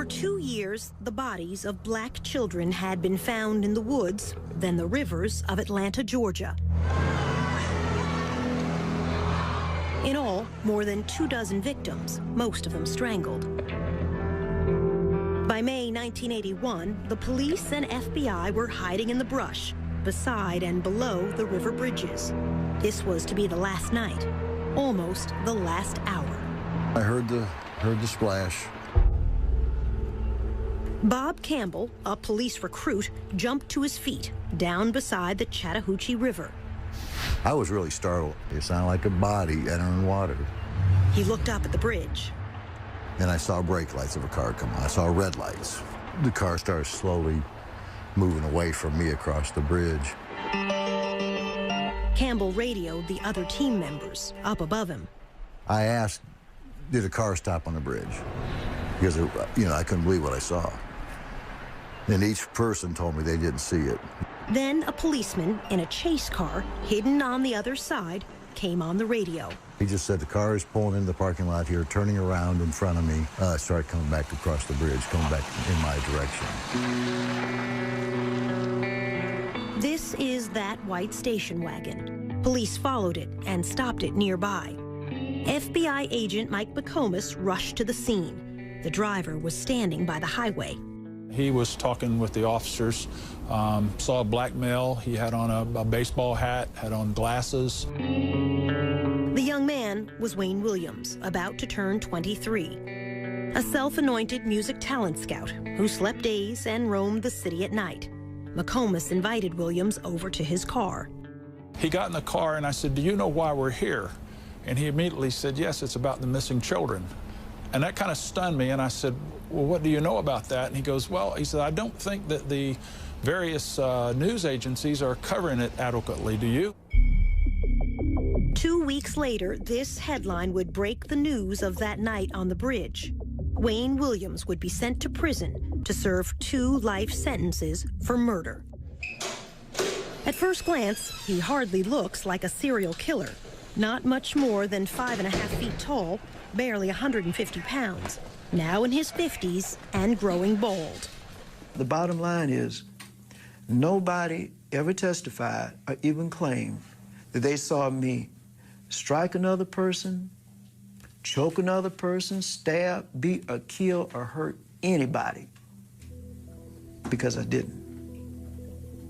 For 2 years, the bodies of black children had been found in the woods, then the rivers of Atlanta, Georgia. In all, more than 24 victims, most of them strangled. By May 1981, the police and FBI were hiding in the brush, beside and below the river bridges. This was to be the last night, almost the last hour. I heard the splash. Bob Campbell, a police recruit, jumped to his feet down beside the Chattahoochee River. I was really startled. It sounded like a body entering water. He looked up at the bridge. And I saw brake lights of a car come on. I saw red lights. The car started slowly moving away from me across the bridge. Campbell radioed the other team members up above him. I asked, did a car stop on the bridge? Because, I couldn't believe what I saw. And each person told me they didn't see it. Then a policeman in a chase car, hidden on the other side, came on the radio. He just said, the car is pulling into the parking lot here, turning around in front of me. Started coming back across the bridge, coming back in my direction. This is that white station wagon. Police followed it and stopped it nearby. FBI agent Mike McComas rushed to the scene. The driver was standing by the highway. He was talking with the officers, saw a black male. He had on a baseball hat, had on glasses. The young man was Wayne Williams, about to turn 23. A self-anointed music talent scout who slept days and roamed the city at night. McComas invited Williams over to his car. He got in the car and I said, do you know why we're here? And he immediately said, yes, it's about the missing children. And that kind of stunned me, and I said, well, what do you know about that? And he goes, well, he said, I don't think that the various news agencies are covering it adequately, do you? 2 weeks later, this headline would break the news of that night on the bridge. Wayne Williams would be sent to prison to serve 2 life sentences for murder. At first glance, he hardly looks like a serial killer. Not much more than 5.5 feet tall, barely 150 pounds, now in his 50s and growing bald. The bottom line is, nobody ever testified or even claimed that they saw me strike another person, choke another person, stab, beat, or kill, or hurt anybody, because I didn't.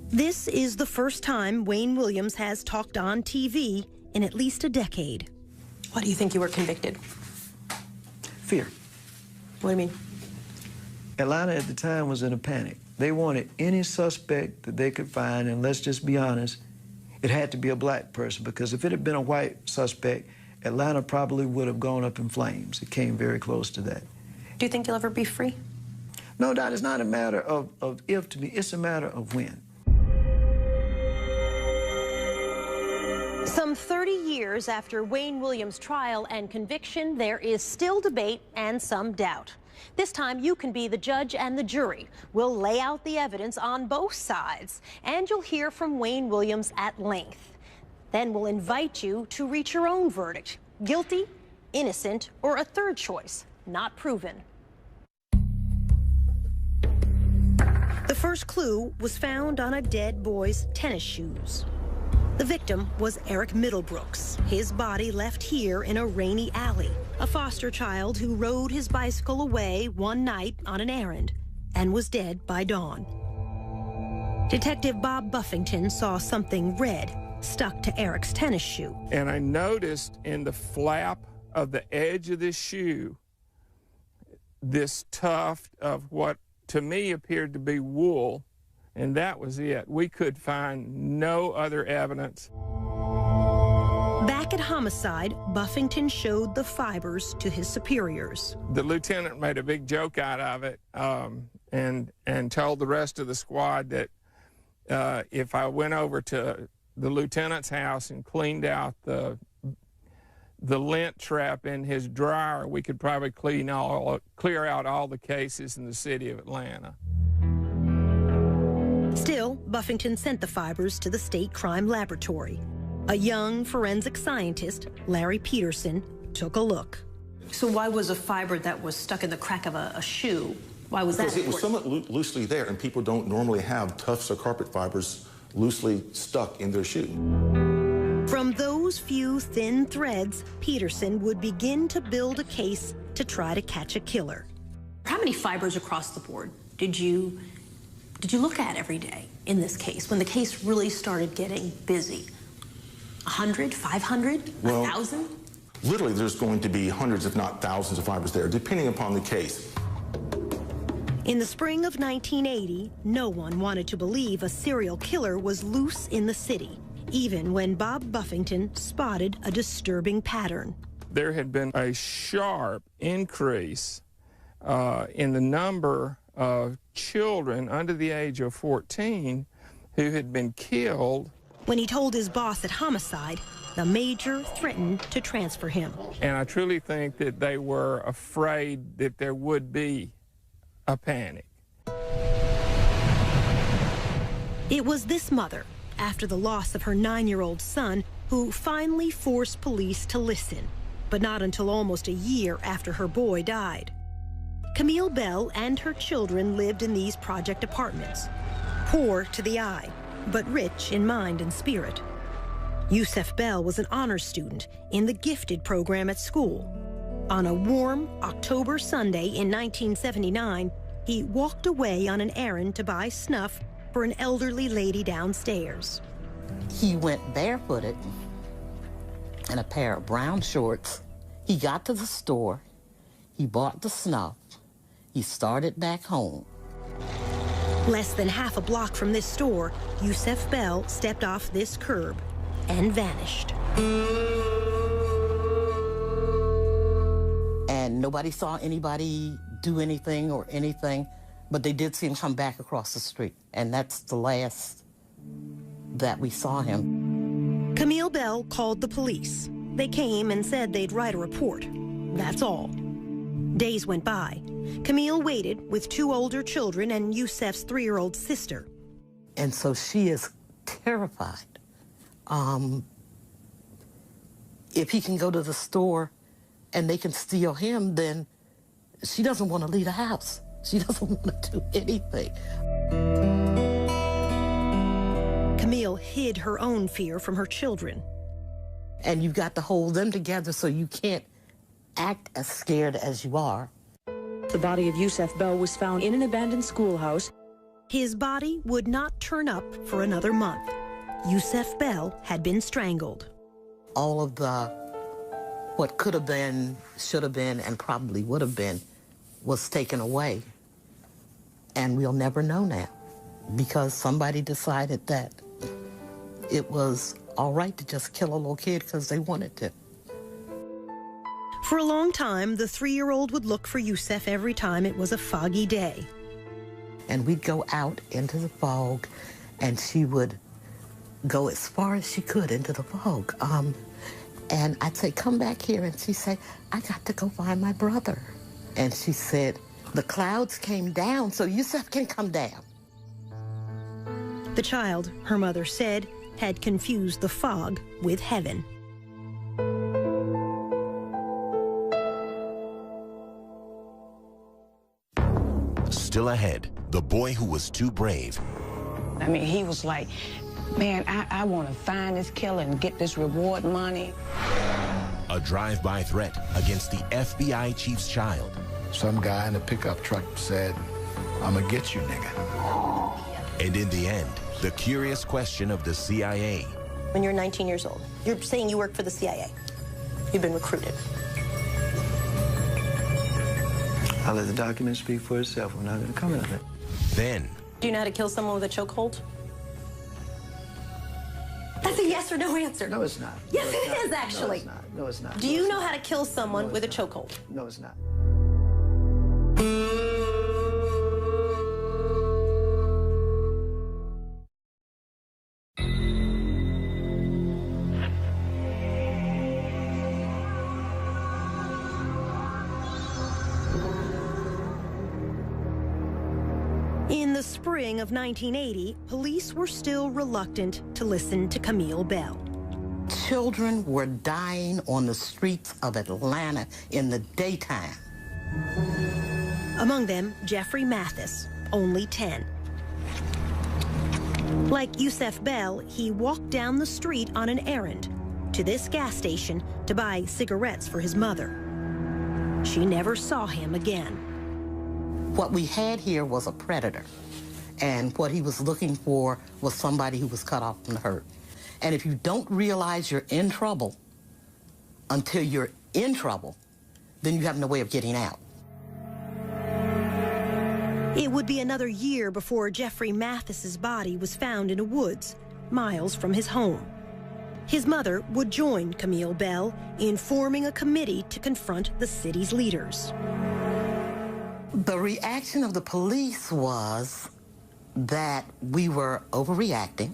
This is the first time Wayne Williams has talked on TV in at least a decade. Why do you think you were convicted? Fear. What do you mean? Atlanta at the time was in a panic. They wanted any suspect that they could find, and let's just be honest, it had to be a black person, because if it had been a white suspect, Atlanta probably would have gone up in flames. It came very close to that. Do you think you'll ever be free? No, Dot, it's not a matter of if to me, it's a matter of when. Some 30 years after Wayne Williams' trial and conviction, there is still debate and some doubt. This time, you can be the judge and the jury. We'll lay out the evidence on both sides, and you'll hear from Wayne Williams at length. Then we'll invite you to reach your own verdict: guilty, innocent, or a third choice, not proven. The first clue was found on a dead boy's tennis shoes. The victim was Eric Middlebrooks, his body left here in a rainy alley, a foster child who rode his bicycle away one night on an errand and was dead by dawn. Detective Bob Buffington saw something red stuck to Eric's tennis shoe. And I noticed in the flap of the edge of this shoe, this tuft of what to me appeared to be wool. And that was it. We could find no other evidence. Back at homicide, Buffington showed the fibers to his superiors. The lieutenant made a big joke out of it and told the rest of the squad that if I went over to the lieutenant's house and cleaned out the lint trap in his dryer, we could probably clear out all the cases in the city of Atlanta. Still, Buffington sent the fibers to the state crime laboratory. A young forensic scientist, Larry Peterson, took a look. So why was a fiber that was stuck in the crack of a shoe Why was that Because it was important? somewhat loosely there, and people don't normally have tufts or carpet fibers loosely stuck in their shoe. From those few thin threads, Peterson would begin to build a case to try to catch a killer. How many fibers across the board did you look at every day in this case, when the case really started getting busy? 100, 500, Well, 1,000? Literally, there's going to be hundreds, if not thousands of fibers there, depending upon the case. In the spring of 1980, no one wanted to believe a serial killer was loose in the city, even when Bob Buffington spotted a disturbing pattern. There had been a sharp increase in the number of children under the age of 14 who had been killed. When he told his boss at Homicide, the major threatened to transfer him. And I truly think that they were afraid that there would be a panic. It was this mother, after the loss of her 9-year-old son, who finally forced police to listen, but not until almost a year after her boy died. Camille Bell and her children lived in these project apartments, poor to the eye, but rich in mind and spirit. Yusef Bell was an honors student in the gifted program at school. On a warm October Sunday in 1979, he walked away on an errand to buy snuff for an elderly lady downstairs. He went barefooted in a pair of brown shorts. He got to the store, he bought the snuff, he started back home. Less than half a block from this store, Yusef Bell stepped off this curb and vanished. And nobody saw anybody do anything or anything, but they did see him come back across the street. And that's the last that we saw him. Camille Bell called the police. They came and said they'd write a report. That's all. Days went by. Camille waited with 2 older children and Yusef's 3-year-old sister. And so she is terrified. If he can go to the store and they can steal him, then she doesn't want to leave the house. She doesn't want to do anything. Camille hid her own fear from her children. And you've got to hold them together so you can't act as scared as you are. The body of Yusef Bell was found in an abandoned schoolhouse. His body would not turn up for another month. Yusef Bell had been strangled. All of the what could have been, should have been, and probably would have been was taken away. And we'll never know now because somebody decided that it was all right to just kill a little kid because they wanted to. For a long time, the 3-year-old would look for Yusef every time it was a foggy day. And we'd go out into the fog, and she would go as far as she could into the fog. And I'd say, come back here. And she'd say, I got to go find my brother. And she said, the clouds came down, so Yusef can come down. The child, her mother said, had confused the fog with heaven. Still ahead, the boy who was too brave. I mean, he was like, man, I want to find this killer and get this reward money. A drive-by threat against the FBI chief's child. Some guy in a pickup truck said, I'm gonna get you, nigga. And in the end, the curious question of the CIA. When you're 19 years old, you're saying you work for the CIA. You've been recruited. I'll let the document speak for itself. I'm not going to comment on it. Then. Do you know how to kill someone with a chokehold? That's a yes or no answer. No, it's not. Yes, no, it is, actually. No, it's not. No, it's not. Do you know how to kill someone with a chokehold? No, it's not. In the spring of 1980, police were still reluctant to listen to Camille Bell. Children were dying on the streets of Atlanta in the daytime. Among them, Jeffrey Mathis, only 10. Like Yusef Bell, he walked down the street on an errand to this gas station to buy cigarettes for his mother. She never saw him again. What we had here was a predator, and what he was looking for was somebody who was cut off and hurt. And if you don't realize you're in trouble until you're in trouble, then you have no way of getting out. It would be another year before Jeffrey Mathis's body was found in a woods, miles from his home. His mother would join Camille Bell in forming a committee to confront the city's leaders. The reaction of the police was that we were overreacting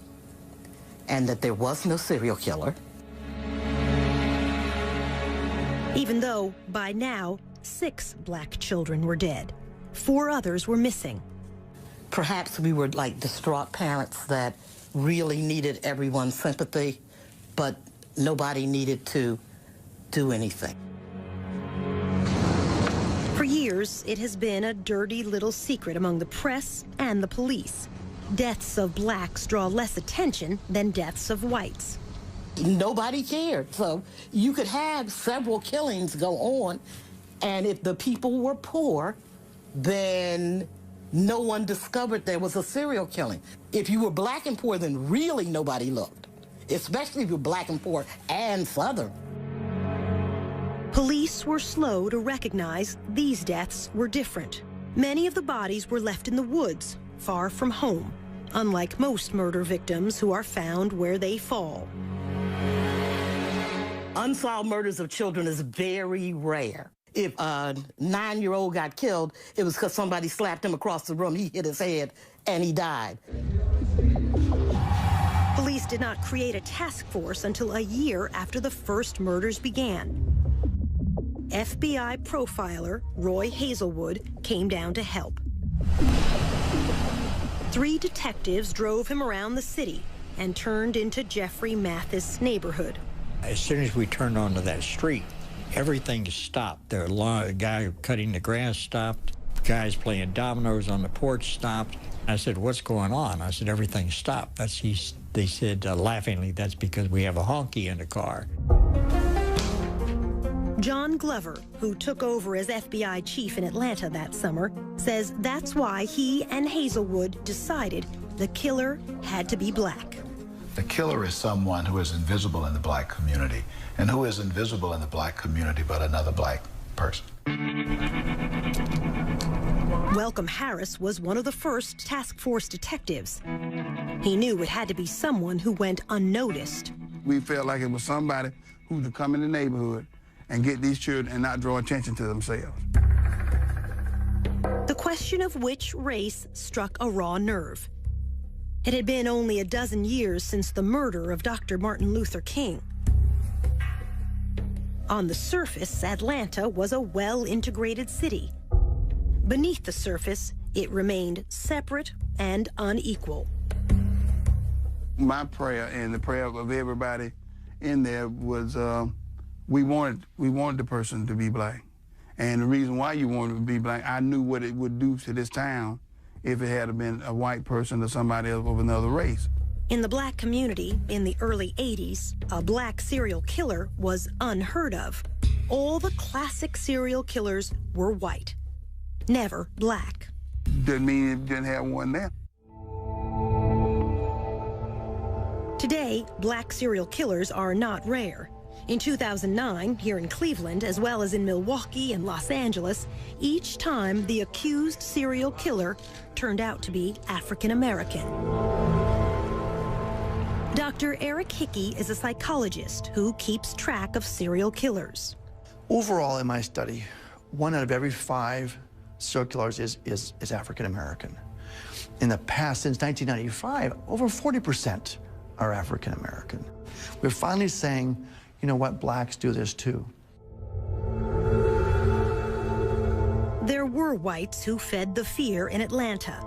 and that there was no serial killer. Even though, by now, 6 black children were dead. 4 others were missing. Perhaps we were like distraught parents that really needed everyone's sympathy, but nobody needed to do anything. For years, it has been a dirty little secret among the press and the police. Deaths of blacks draw less attention than deaths of whites. Nobody cared. So you could have several killings go on, and if the people were poor, then no one discovered there was a serial killing. If you were black and poor, then really nobody looked, especially if you're black and poor and Southern. Police were slow to recognize these deaths were different. Many of the bodies were left in the woods, far from home, unlike most murder victims who are found where they fall. Unsolved murders of children is very rare. If a 9-year-old got killed, it was because somebody slapped him across the room, he hit his head, and he died. Police did not create a task force until a year after the first murders began. FBI profiler Roy Hazelwood came down to help. 3 detectives drove him around the city and turned into Jeffrey Mathis' neighborhood. As soon as we turned onto that street, everything stopped. The guy cutting the grass stopped. Guys playing dominoes on the porch stopped. I said, "What's going on?" I said, "Everything stopped." They said laughingly, "That's because we have a honky in the car." John Glover, who took over as FBI chief in Atlanta that summer, says that's why he and Hazelwood decided the killer had to be black. The killer is someone who is invisible in the black community. And who is invisible in the black community but another black person? Welcome Harris was one of the first task force detectives. He knew it had to be someone who went unnoticed. We felt like it was somebody who could come in the neighborhood and get these children and not draw attention to themselves. The question of which race struck a raw nerve. It had been only a dozen years since the murder of Dr. Martin Luther King. On the surface, Atlanta was a well-integrated city. Beneath the surface, it remained separate and unequal. My prayer and the prayer of everybody in there was we wanted the person to be black. And the reason why you wanted to be black, I knew what it would do to this town if it had been a white person or somebody else of another race. In the black community in the early 80s, a black serial killer was unheard of. All the classic serial killers were white, never black. Didn't mean it didn't have one there. Today, black serial killers are not rare. In 2009, here in Cleveland, as well as in Milwaukee and Los Angeles, each time the accused serial killer turned out to be African American. Dr. Eric Hickey is a psychologist who keeps track of serial killers. Overall, in my study, 1 out of every 5 serial killers is African American. In the past, since 1995, over 40% are African American. We're finally saying, you know what, blacks do this too. There were whites who fed the fear in Atlanta.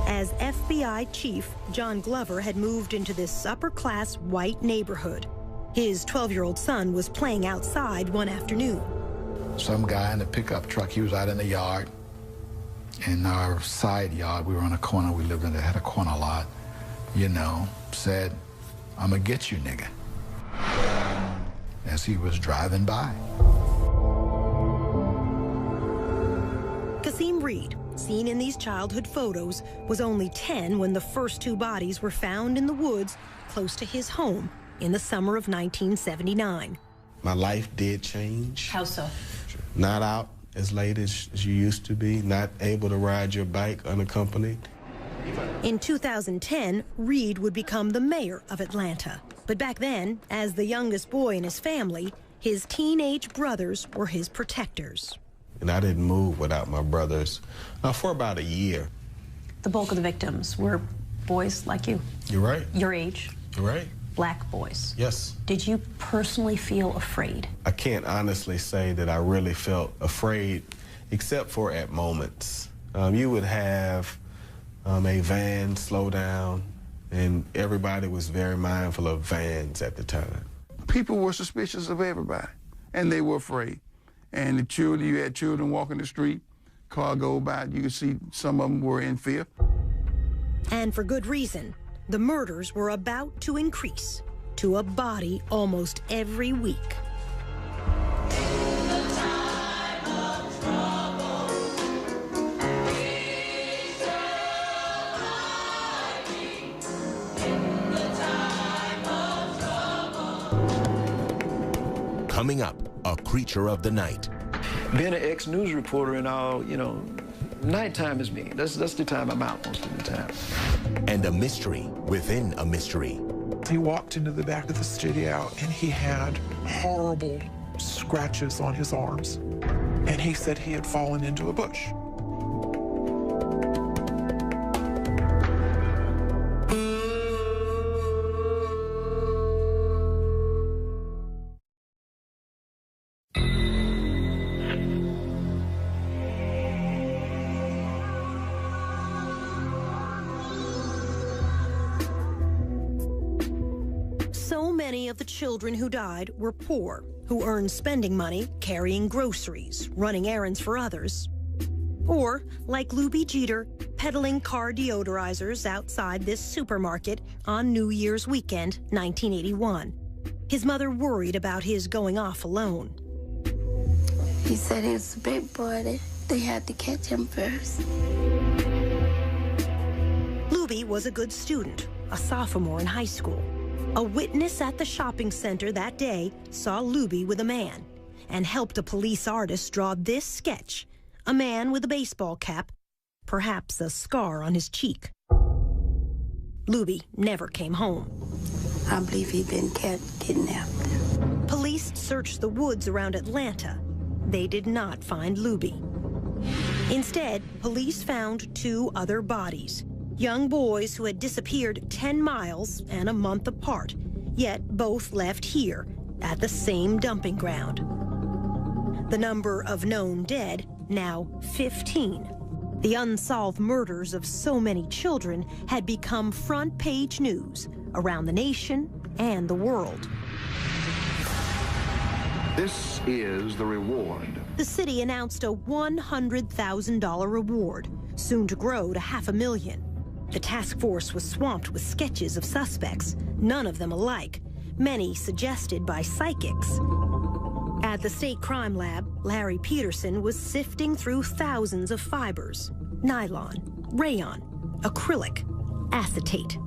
As FBI chief, John Glover had moved into this upper-class white neighborhood. His 12-year-old son was playing outside one afternoon. Some guy in a pickup truck, he was out in the yard. In our side yard, we were on a corner, we lived in, had a corner lot, you know, said, "I'm gonna get you, nigga," as he was driving by. Kasim Reed, seen in these childhood photos, was only 10 when the first two bodies were found in the woods close to his home in the summer of 1979. My life did change. How so? Not out as late as you used to be, not able to ride your bike unaccompanied. In 2010, Reed would become the mayor of Atlanta. But back then, as the youngest boy in his family, his teenage brothers were his protectors. And I didn't move without my brothers for about a year. The bulk of the victims were boys like you. You're right. Your age. You're right. Black boys. Yes. Did you personally feel afraid? I can't honestly say that I really felt afraid, except for at moments. You would have a van slow down, and everybody was very mindful of vans at the time. People were suspicious of everybody, and they were afraid. And the children, you had children walking the street, car go by, you could see some of them were in fear. And for good reason. The murders were about to increase to a body almost every week. Coming up, a creature of the night. Being an ex-news reporter and all, you know, nighttime is me. That's the time I'm out most of the time. And a mystery within a mystery. He walked into the back of the studio and he had horrible scratches on his arms. And he said he had fallen into a bush. Many of the children who died were poor, who earned spending money carrying groceries, running errands for others. Or, like Luby Jeter, peddling car deodorizers outside this supermarket on New Year's weekend, 1981. His mother worried about his going off alone. He said he was a big boy. They had to catch him first. Luby was a good student, a sophomore in high school. A witness at the shopping center that day saw Luby with a man and helped a police artist draw this sketch, a man with a baseball cap, perhaps a scar on his cheek. Luby never came home. I believe he'd been kidnapped. Police searched the woods around Atlanta. They did not find Luby. Instead, police found two other bodies. Young boys who had disappeared 10 miles and a month apart, yet both left here at the same dumping ground. The number of known dead, now 15. The unsolved murders of so many children had become front-page news around the nation and the world. This is the reward. The city announced a $100,000 reward, soon to grow to $500,000. The task force was swamped with sketches of suspects, none of them alike, many suggested by psychics. At the state crime lab, Larry Peterson was sifting through thousands of fibers: nylon, rayon, acrylic, acetate.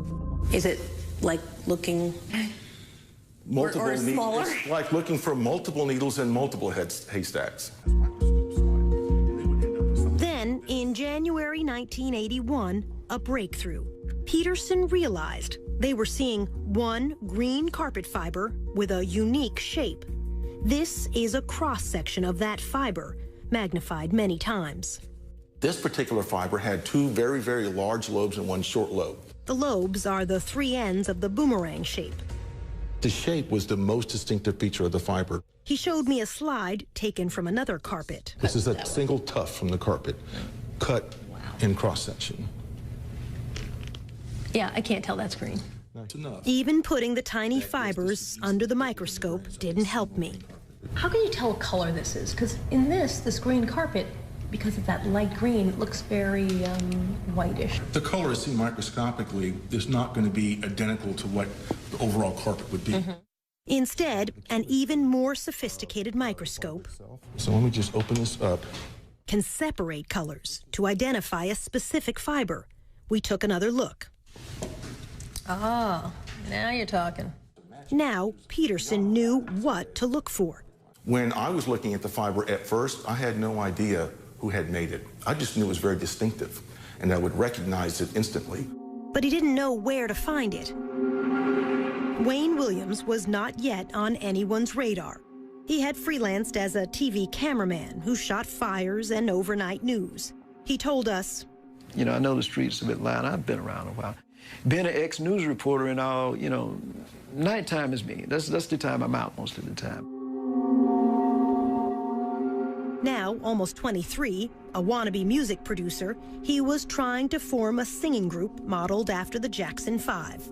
Is it like looking Multiple smaller? It's like looking for multiple needles in multiple haystacks. Then, in January 1981, a breakthrough. Peterson realized they were seeing one green carpet fiber with a unique shape. This is a cross-section of that fiber, magnified many times. This particular fiber had two very, very large lobes and one short lobe. The lobes are the three ends of the boomerang shape. The shape was the most distinctive feature of the fiber. He showed me a slide taken from another carpet. This is a single tuft from the carpet, cut in cross-section. Yeah, I can't tell that's green. That's enough. Even putting the tiny fibers under the microscope didn't help me. How can you tell what color this is? Because in this green carpet, because of that light green, it looks very whitish. The color seen microscopically is not going to be identical to what the overall carpet would be. Instead, an even more sophisticated microscope So let me just open this up. can separate colors to identify a specific fiber. We took another look. Oh, now you're talking. Now, Peterson knew what to look for. When I was looking at the fiber at first, I had no idea who had made it. I just knew it was very distinctive, and I would recognize it instantly. But he didn't know where to find it. Wayne Williams was not yet on anyone's radar. He had freelanced as a TV cameraman who shot fires and overnight news. He told us, You know, I know the streets a bit loud. I've been around a while. Being an ex-news reporter and all, you know, nighttime is me. That's the time I'm out most of the time. now almost 23, a wannabe music producer, he was trying to form a singing group modeled after the Jackson 5.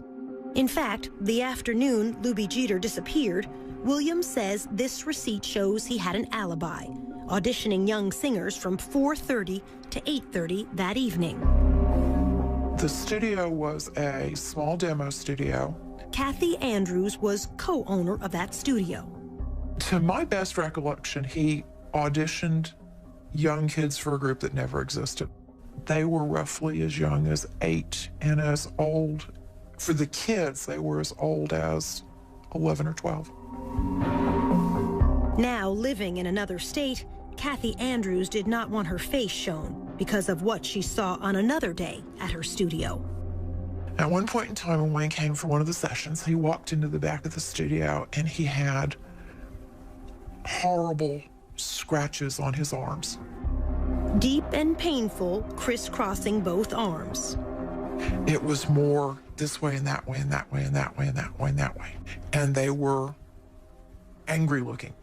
In fact, the afternoon Luby Jeter disappeared, Williams says this receipt shows he had an alibi, auditioning young singers from 4:30 to 8:30 that evening. The studio was a small demo studio. Kathy Andrews was co-owner of that studio. To my best recollection, he auditioned young kids for a group that never existed. They were roughly as young as 8 and as old, for the kids, they were as old as 11 or 12. Now living in another state, Kathy Andrews did not want her face shown because of what she saw on another day at her studio. At one point in time, when Wayne came for one of the sessions, he walked into the back of the studio and he had horrible scratches on his arms. Deep and painful, crisscrossing both arms. It was more this way and that way and that way and that way and that way and that way. And they were angry looking.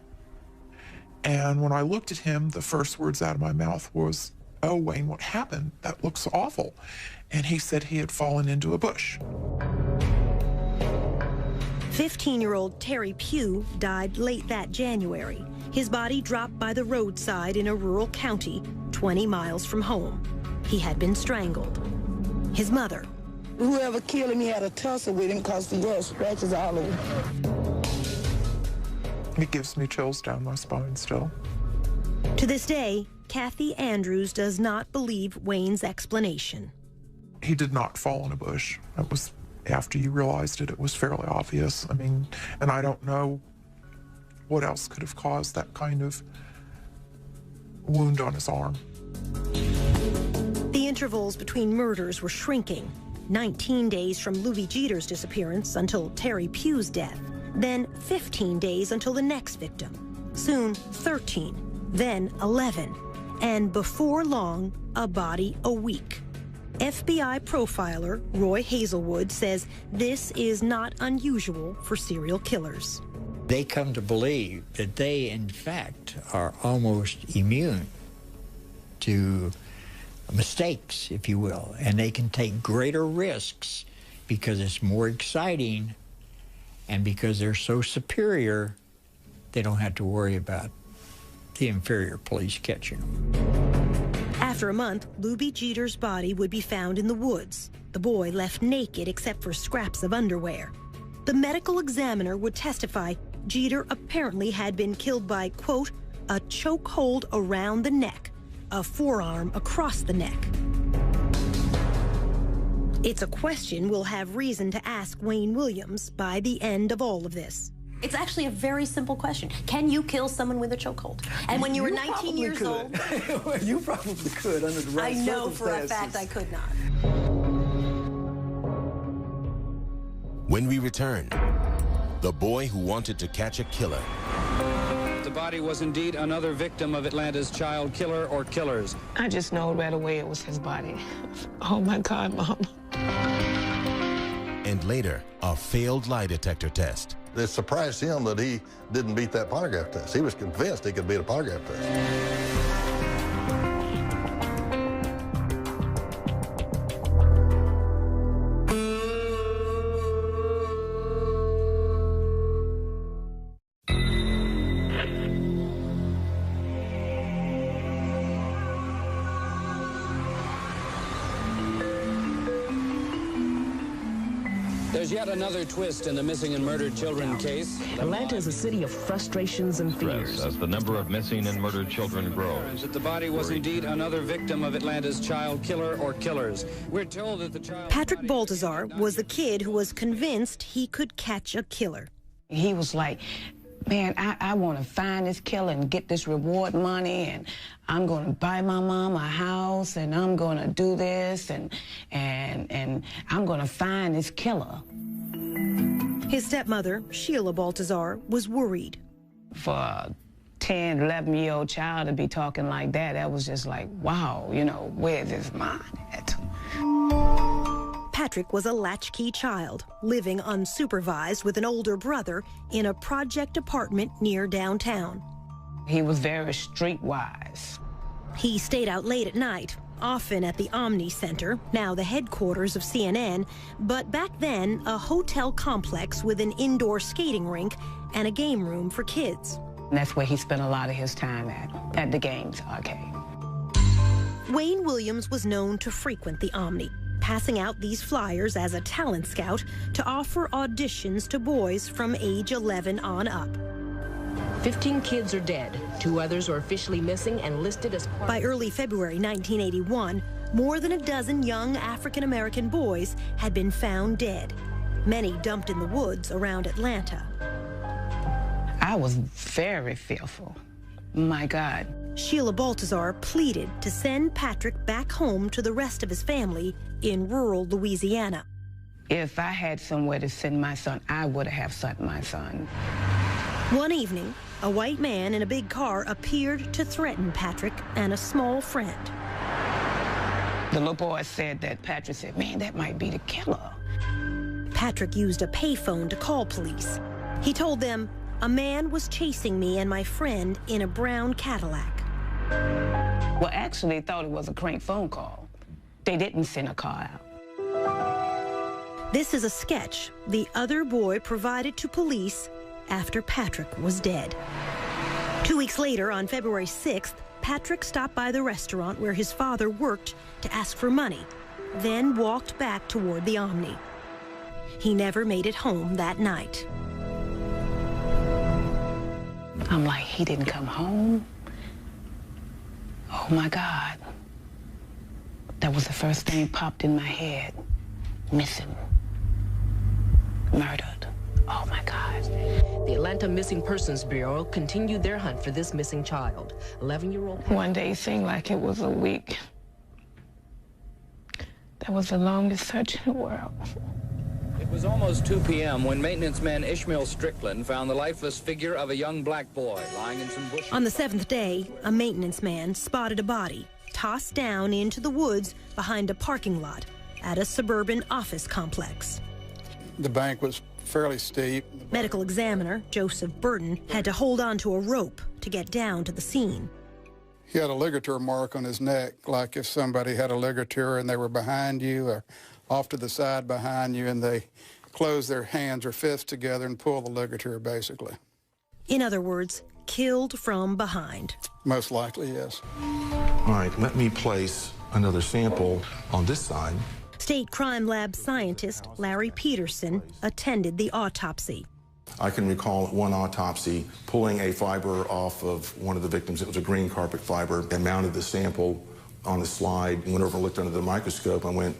And when I looked at him, the first words out of my mouth was, "Oh, Wayne, what happened? That looks awful." And he said he had fallen into a bush. 15-year-old Terry Pugh died late that January. His body dropped by the roadside in a rural county 20 miles from home. He had been strangled. His mother. Whoever killed him, he had a tussle with him because he had scratches all over. It gives me chills down my spine still. To this day, Kathy Andrews does not believe Wayne's explanation. He did not fall in a bush. It was, after you realized it, it was fairly obvious. I mean, and I don't know what else could have caused that kind of wound on his arm. The intervals between murders were shrinking. 19 days from Luby Jeter's disappearance until Terry Pugh's death. Then 15 days until the next victim. Soon 13, then 11. And before long, a body a week. FBI profiler Roy Hazelwood says this is not unusual for serial killers. They come to believe that they, in fact, are almost immune to mistakes, if you will, and they can take greater risks because it's more exciting, and because they're so superior, they don't have to worry about the inferior police catching them. After a month, Luby Jeter's body would be found in the woods. The boy left naked except for scraps of underwear. The medical examiner would testify Jeter apparently had been killed by, quote, a chokehold around the neck, a forearm across the neck. It's a question we'll have reason to ask Wayne Williams by the end of all of this. It's actually a very simple question. Can you kill someone with a chokehold? And when you were 19 years old... You probably could under the right I know for a circumstances. fact I could not. When we return, the boy who wanted to catch a killer. The body was indeed another victim of Atlanta's child killer or killers. I just know right away it was his body. Oh my God, Mom. And later, a failed lie detector test. It surprised him that he didn't beat that polygraph test. He was convinced he could beat a polygraph test. There's yet another twist in the missing and murdered children case. Atlanta is a city of frustrations and fears. As the number of missing and murdered children grows. That the body was indeed another victim of Atlanta's child killer or killers. We're told that the child... Patrick Baltazar was the kid who was convinced he could catch a killer. He was like, man, I want to find this killer and get this reward money, and I'm going to buy my mom a house, and I'm going to do this, and I'm going to find this killer. His stepmother, Sheila Baltazar, was worried. For a 10, 11-year-old child to be talking like that, that was just like, wow, you know, where's his mind at? Patrick was a latchkey child, living unsupervised with an older brother in a project apartment near downtown. He was very streetwise. He stayed out late at night, often at the Omni Center, now the headquarters of CNN, but back then a hotel complex with an indoor skating rink and a game room for kids. And that's where he spent a lot of his time at the games arcade. Wayne Williams was known to frequent the Omni, passing out these flyers as a talent scout to offer auditions to boys from age 11 on up. 15 kids are dead. 2 others are officially missing and listed as part... By early February 1981, more than a dozen young African-American boys had been found dead, many dumped in the woods around Atlanta. I was very fearful. My God. Sheila Baltazar pleaded to send Patrick back home to the rest of his family in rural Louisiana. If I had somewhere to send my son, I would have sent my son. One evening, a white man in a big car appeared to threaten Patrick and a small friend. The little boy said that Patrick said, man, that might be the killer. Patrick used a payphone to call police. He told them, a man was chasing me and my friend in a brown Cadillac. Well, actually, they thought it was a crank phone call. They didn't send a car out. This is a sketch the other boy provided to police after Patrick was dead. 2 weeks later, on February 6th, Patrick stopped by the restaurant where his father worked to ask for money, then walked back toward the Omni. He never made it home that night. I'm like, he didn't come home? Oh, my God. That was the first thing popped in my head. Missing. Murdered. Oh, my God. The Atlanta Missing Persons Bureau continued their hunt for this missing child. 11-year-old... One day seemed like it was a week. That was the longest search in the world. It was almost 2 p.m. when maintenance man Ishmael Strickland found the lifeless figure of a young black boy lying in some bushes. On the 7th day, a maintenance man spotted a body tossed down into the woods behind a parking lot at a suburban office complex. The bank was fairly steep. Medical examiner Joseph Burton had to hold on to a rope to get down to the scene. He had a ligature mark on his neck, like if somebody had a ligature and they were behind you or off to the side behind you, and they close their hands or fists together and pull the ligature, basically. In other words, killed from behind. Most likely, yes. All right, let me place another sample on this side. State Crime Lab scientist Larry Peterson attended the autopsy. I can recall at one autopsy pulling a fiber off of one of the victims. It was a green carpet fiber, and mounted the sample on the slide, went over and looked under the microscope and went,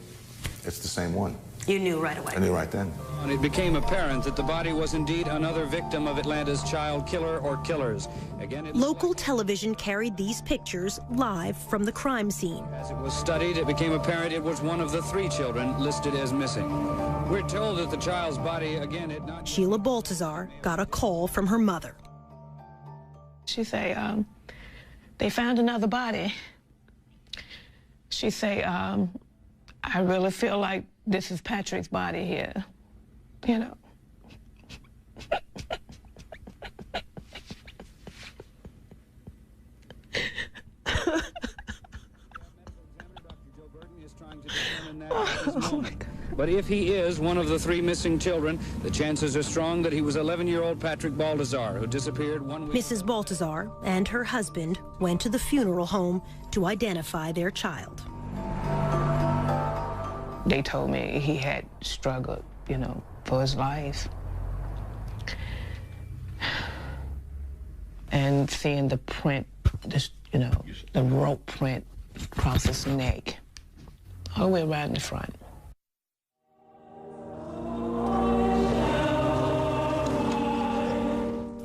it's the same one. You knew right away. I knew right then. And it became apparent that the body was indeed another victim of Atlanta's child killer or killers. Again, local television carried these pictures live from the crime scene. As it was studied, it became apparent it was one of the 3 children listed as missing. We're told that the child's body, again, had not... Sheila Baltazar got a call from her mother. She say, they found another body. She say, I really feel like this is Patrick's body here, you know. Oh my God. But if he is one of the 3 missing children, the chances are strong that he was 11-year-old Patrick Baltazar, who disappeared 1 week. Mrs. Baltazar and her husband went to the funeral home to identify their child. They told me he had struggled you know, for his life. And seeing the print, this, you know, the rope print across his neck, all the way around the front.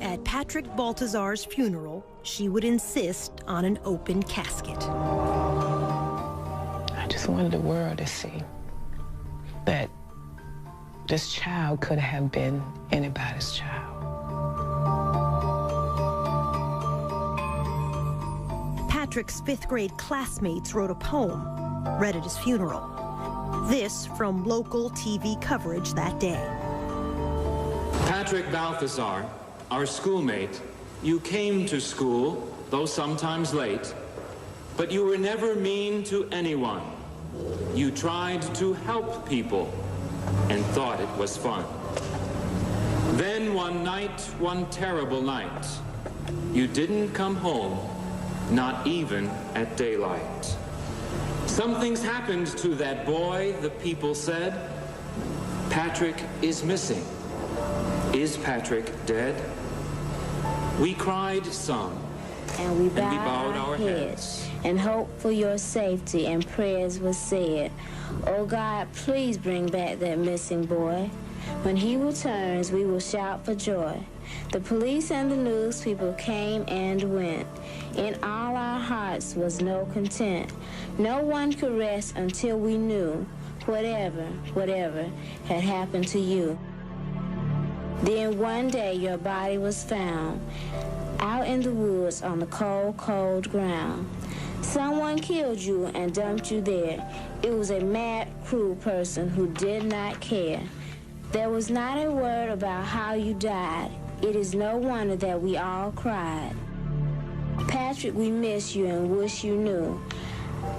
At Patrick Baltazar's funeral, she would insist on an open casket. I just wanted the world to see that this child could have been anybody's child. Patrick's fifth-grade classmates wrote a poem, read at his funeral. This from local TV coverage that day. Patrick Balthazar, our schoolmate, you came to school, though sometimes late, but you were never mean to anyone. You tried to help people and thought it was fun. Then one night, one terrible night, you didn't come home, not even at daylight. Something's happened to that boy, the people said. Patrick is missing. Is Patrick dead? We cried some, and we bowed our heads, and hoped for your safety, and prayers were said. Oh God, please bring back that missing boy. When he returns, we will shout for joy. The police and the news people came and went. In all our hearts was no content. No one could rest until we knew whatever had happened to you. Then one day your body was found out in the woods on the cold, cold ground. Someone killed you and dumped you there. It was a mad, cruel person who did not care. There was not a word about how you died. It is no wonder that we all cried. Patrick, we miss you and wish you knew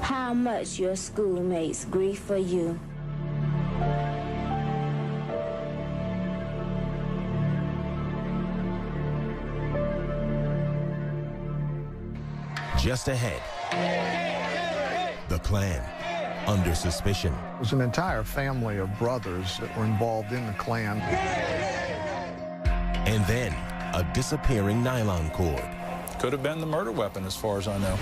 how much your schoolmates grieve for you. Just ahead, the Klan under suspicion. It was an entire family of brothers that were involved in the Klan. And then a disappearing nylon cord. Could have been the murder weapon, as far as I know.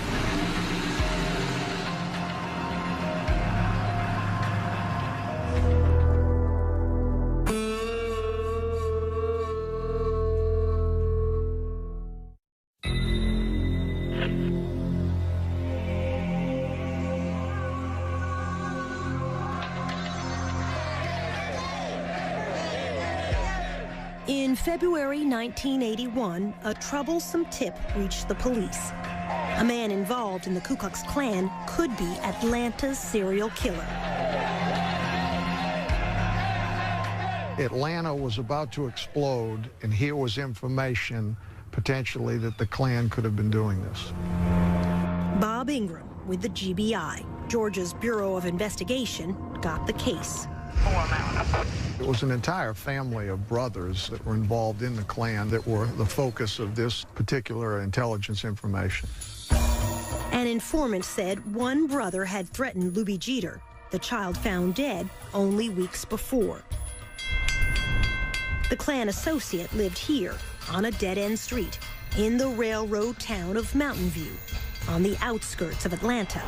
In February 1981, a troublesome tip reached the police. A man involved in the Ku Klux Klan could be Atlanta's serial killer. Atlanta was about to explode, and here was information potentially that the Klan could have been doing this. Bob Ingram with the GBI, Georgia's Bureau of Investigation, got the case. It was an entire family of brothers that were involved in the Klan that were the focus of this particular intelligence information. An informant said one brother had threatened Luby Jeter, the child found dead only weeks before. The Klan associate lived here on a dead-end street in the railroad town of Mountain View, on the outskirts of Atlanta.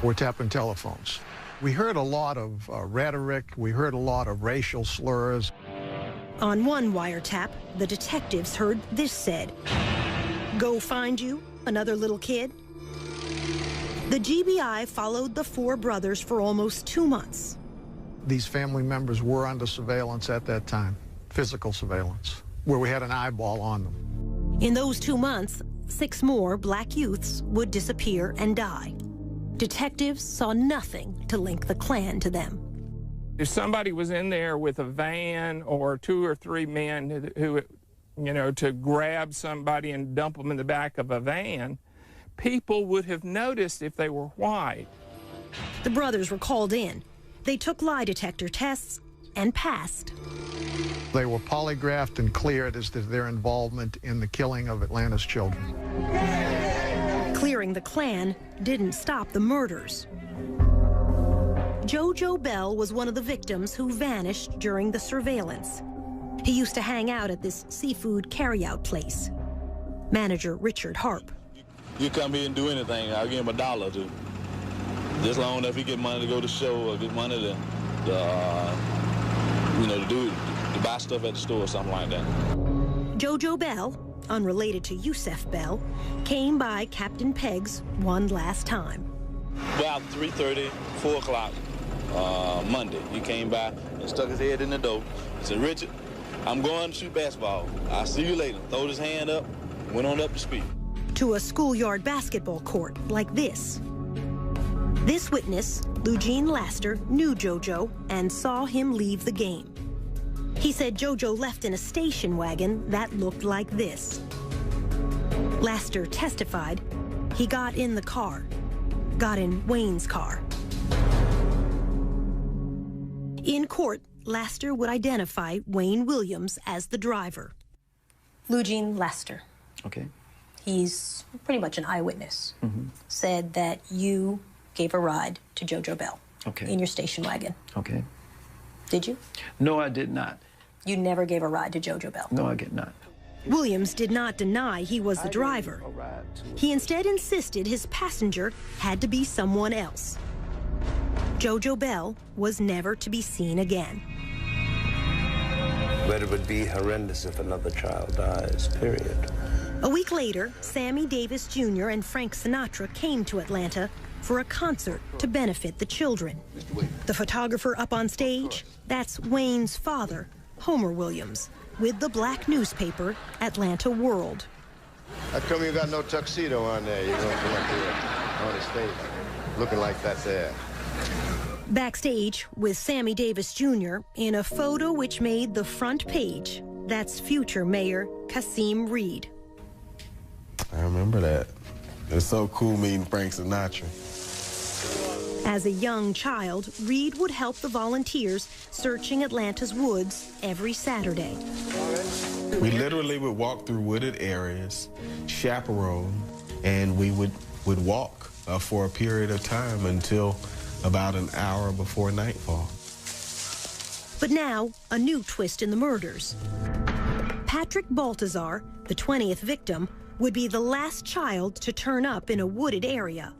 We're tapping telephones. We heard a lot of rhetoric. We heard a lot of racial slurs. On one wiretap, the detectives heard this said, "Go find you another little kid." The GBI followed the four brothers for almost 2 months. These family members were under surveillance at that time, physical surveillance, where we had an eyeball on them. In those 2 months, 6 more black youths would disappear and die. Detectives saw nothing to link the Klan to them. If somebody was in there with a van or 2 or 3 men who, you know, to grab somebody and dump them in the back of a van, people would have noticed if they were white. The brothers were called in. They took lie detector tests and passed. They were polygraphed and cleared as to their involvement in the killing of Atlanta's children. Clearing the Klan didn't stop the murders. JoJo Bell was one of the victims who vanished during the surveillance. He used to hang out at this seafood carryout place. Manager Richard Harp. You come here and do anything, I'll give him $1 or $2. Just long enough he get money to go to show or get money to buy stuff at the store or something like that. JoJo Bell, unrelated to Yusef Bell, came by Captain Pegg's one last time. About 3:30, 4 o'clock Monday, he came by and stuck his head in the door. He said, "Richard, I'm going to shoot basketball. I'll see you later." Throwed his hand up, went on up to speak. To a schoolyard basketball court like this. This witness, Eugene Laster, knew JoJo and saw him leave the game. He said JoJo left in a station wagon that looked like this. Laster testified he got in the car, got in Wayne's car. In court, Laster would identify Wayne Williams as the driver. Eugene Laster. Okay. He's pretty much an eyewitness. Said that you gave a ride to JoJo Bell in your station wagon. Okay. Did you? No, I did not. You never gave a ride to JoJo Bell? No, I did not. Williams did not deny he was the driver. He instead insisted his passenger had to be someone else. JoJo Bell was never to be seen again. But it would be horrendous if another child dies, period. A week later, Sammy Davis Jr. and Frank Sinatra came to Atlanta for a concert to benefit the children. The photographer up on stage, that's Wayne's father, Homer Williams, with the black newspaper, Atlanta World. How come you got no tuxedo on there? You're going to come up here on the stage looking like that there. Backstage with Sammy Davis Jr. in a photo which made the front page, that's future Mayor Kasim Reed. I remember that. It was so cool meeting Frank Sinatra. As a young child, Reed would help the volunteers searching Atlanta's woods every Saturday. We literally would walk through wooded areas, chaperone, and we would walk for a period of time until about an hour before nightfall. But now, a new twist in the murders. Patrick Baltazar, the 20th victim, would be the last child to turn up in a wooded area.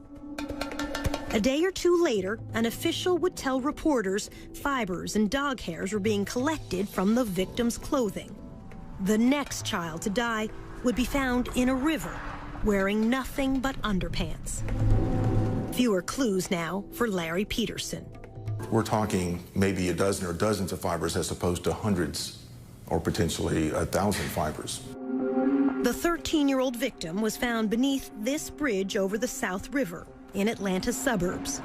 A day or two later, an official would tell reporters fibers and dog hairs were being collected from the victim's clothing. The next child to die would be found in a river, wearing nothing but underpants. Fewer clues now for Larry Peterson. We're talking maybe a dozen or dozens of fibers as opposed to hundreds or potentially 1,000 fibers. The 13-year-old victim was found beneath this bridge over the South River in Atlanta's suburbs.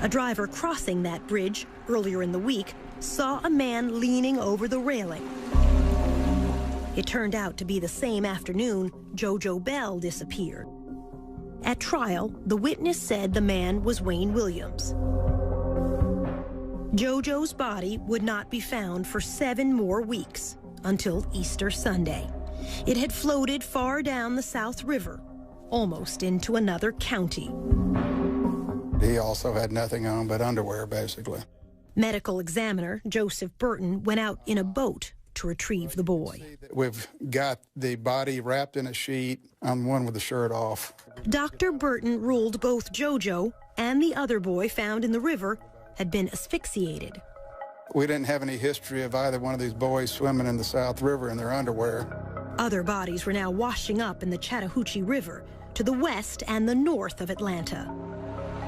A driver crossing that bridge earlier in the week saw a man leaning over the railing. It turned out to be the same afternoon JoJo Bell disappeared. At trial, the witness said the man was Wayne Williams. JoJo's body would not be found for 7 more weeks, until Easter Sunday. It had floated far down the South River, almost into another county. He also had nothing on but underwear, basically. Medical examiner Joseph Burton went out in a boat to retrieve the boy. We've got the body wrapped in a sheet on one with the shirt off. Dr. Burton ruled both JoJo and the other boy found in the river had been asphyxiated. We didn't have any history of either one of these boys swimming in the South River in their underwear. Other bodies were now washing up in the Chattahoochee River to the west and the north of Atlanta.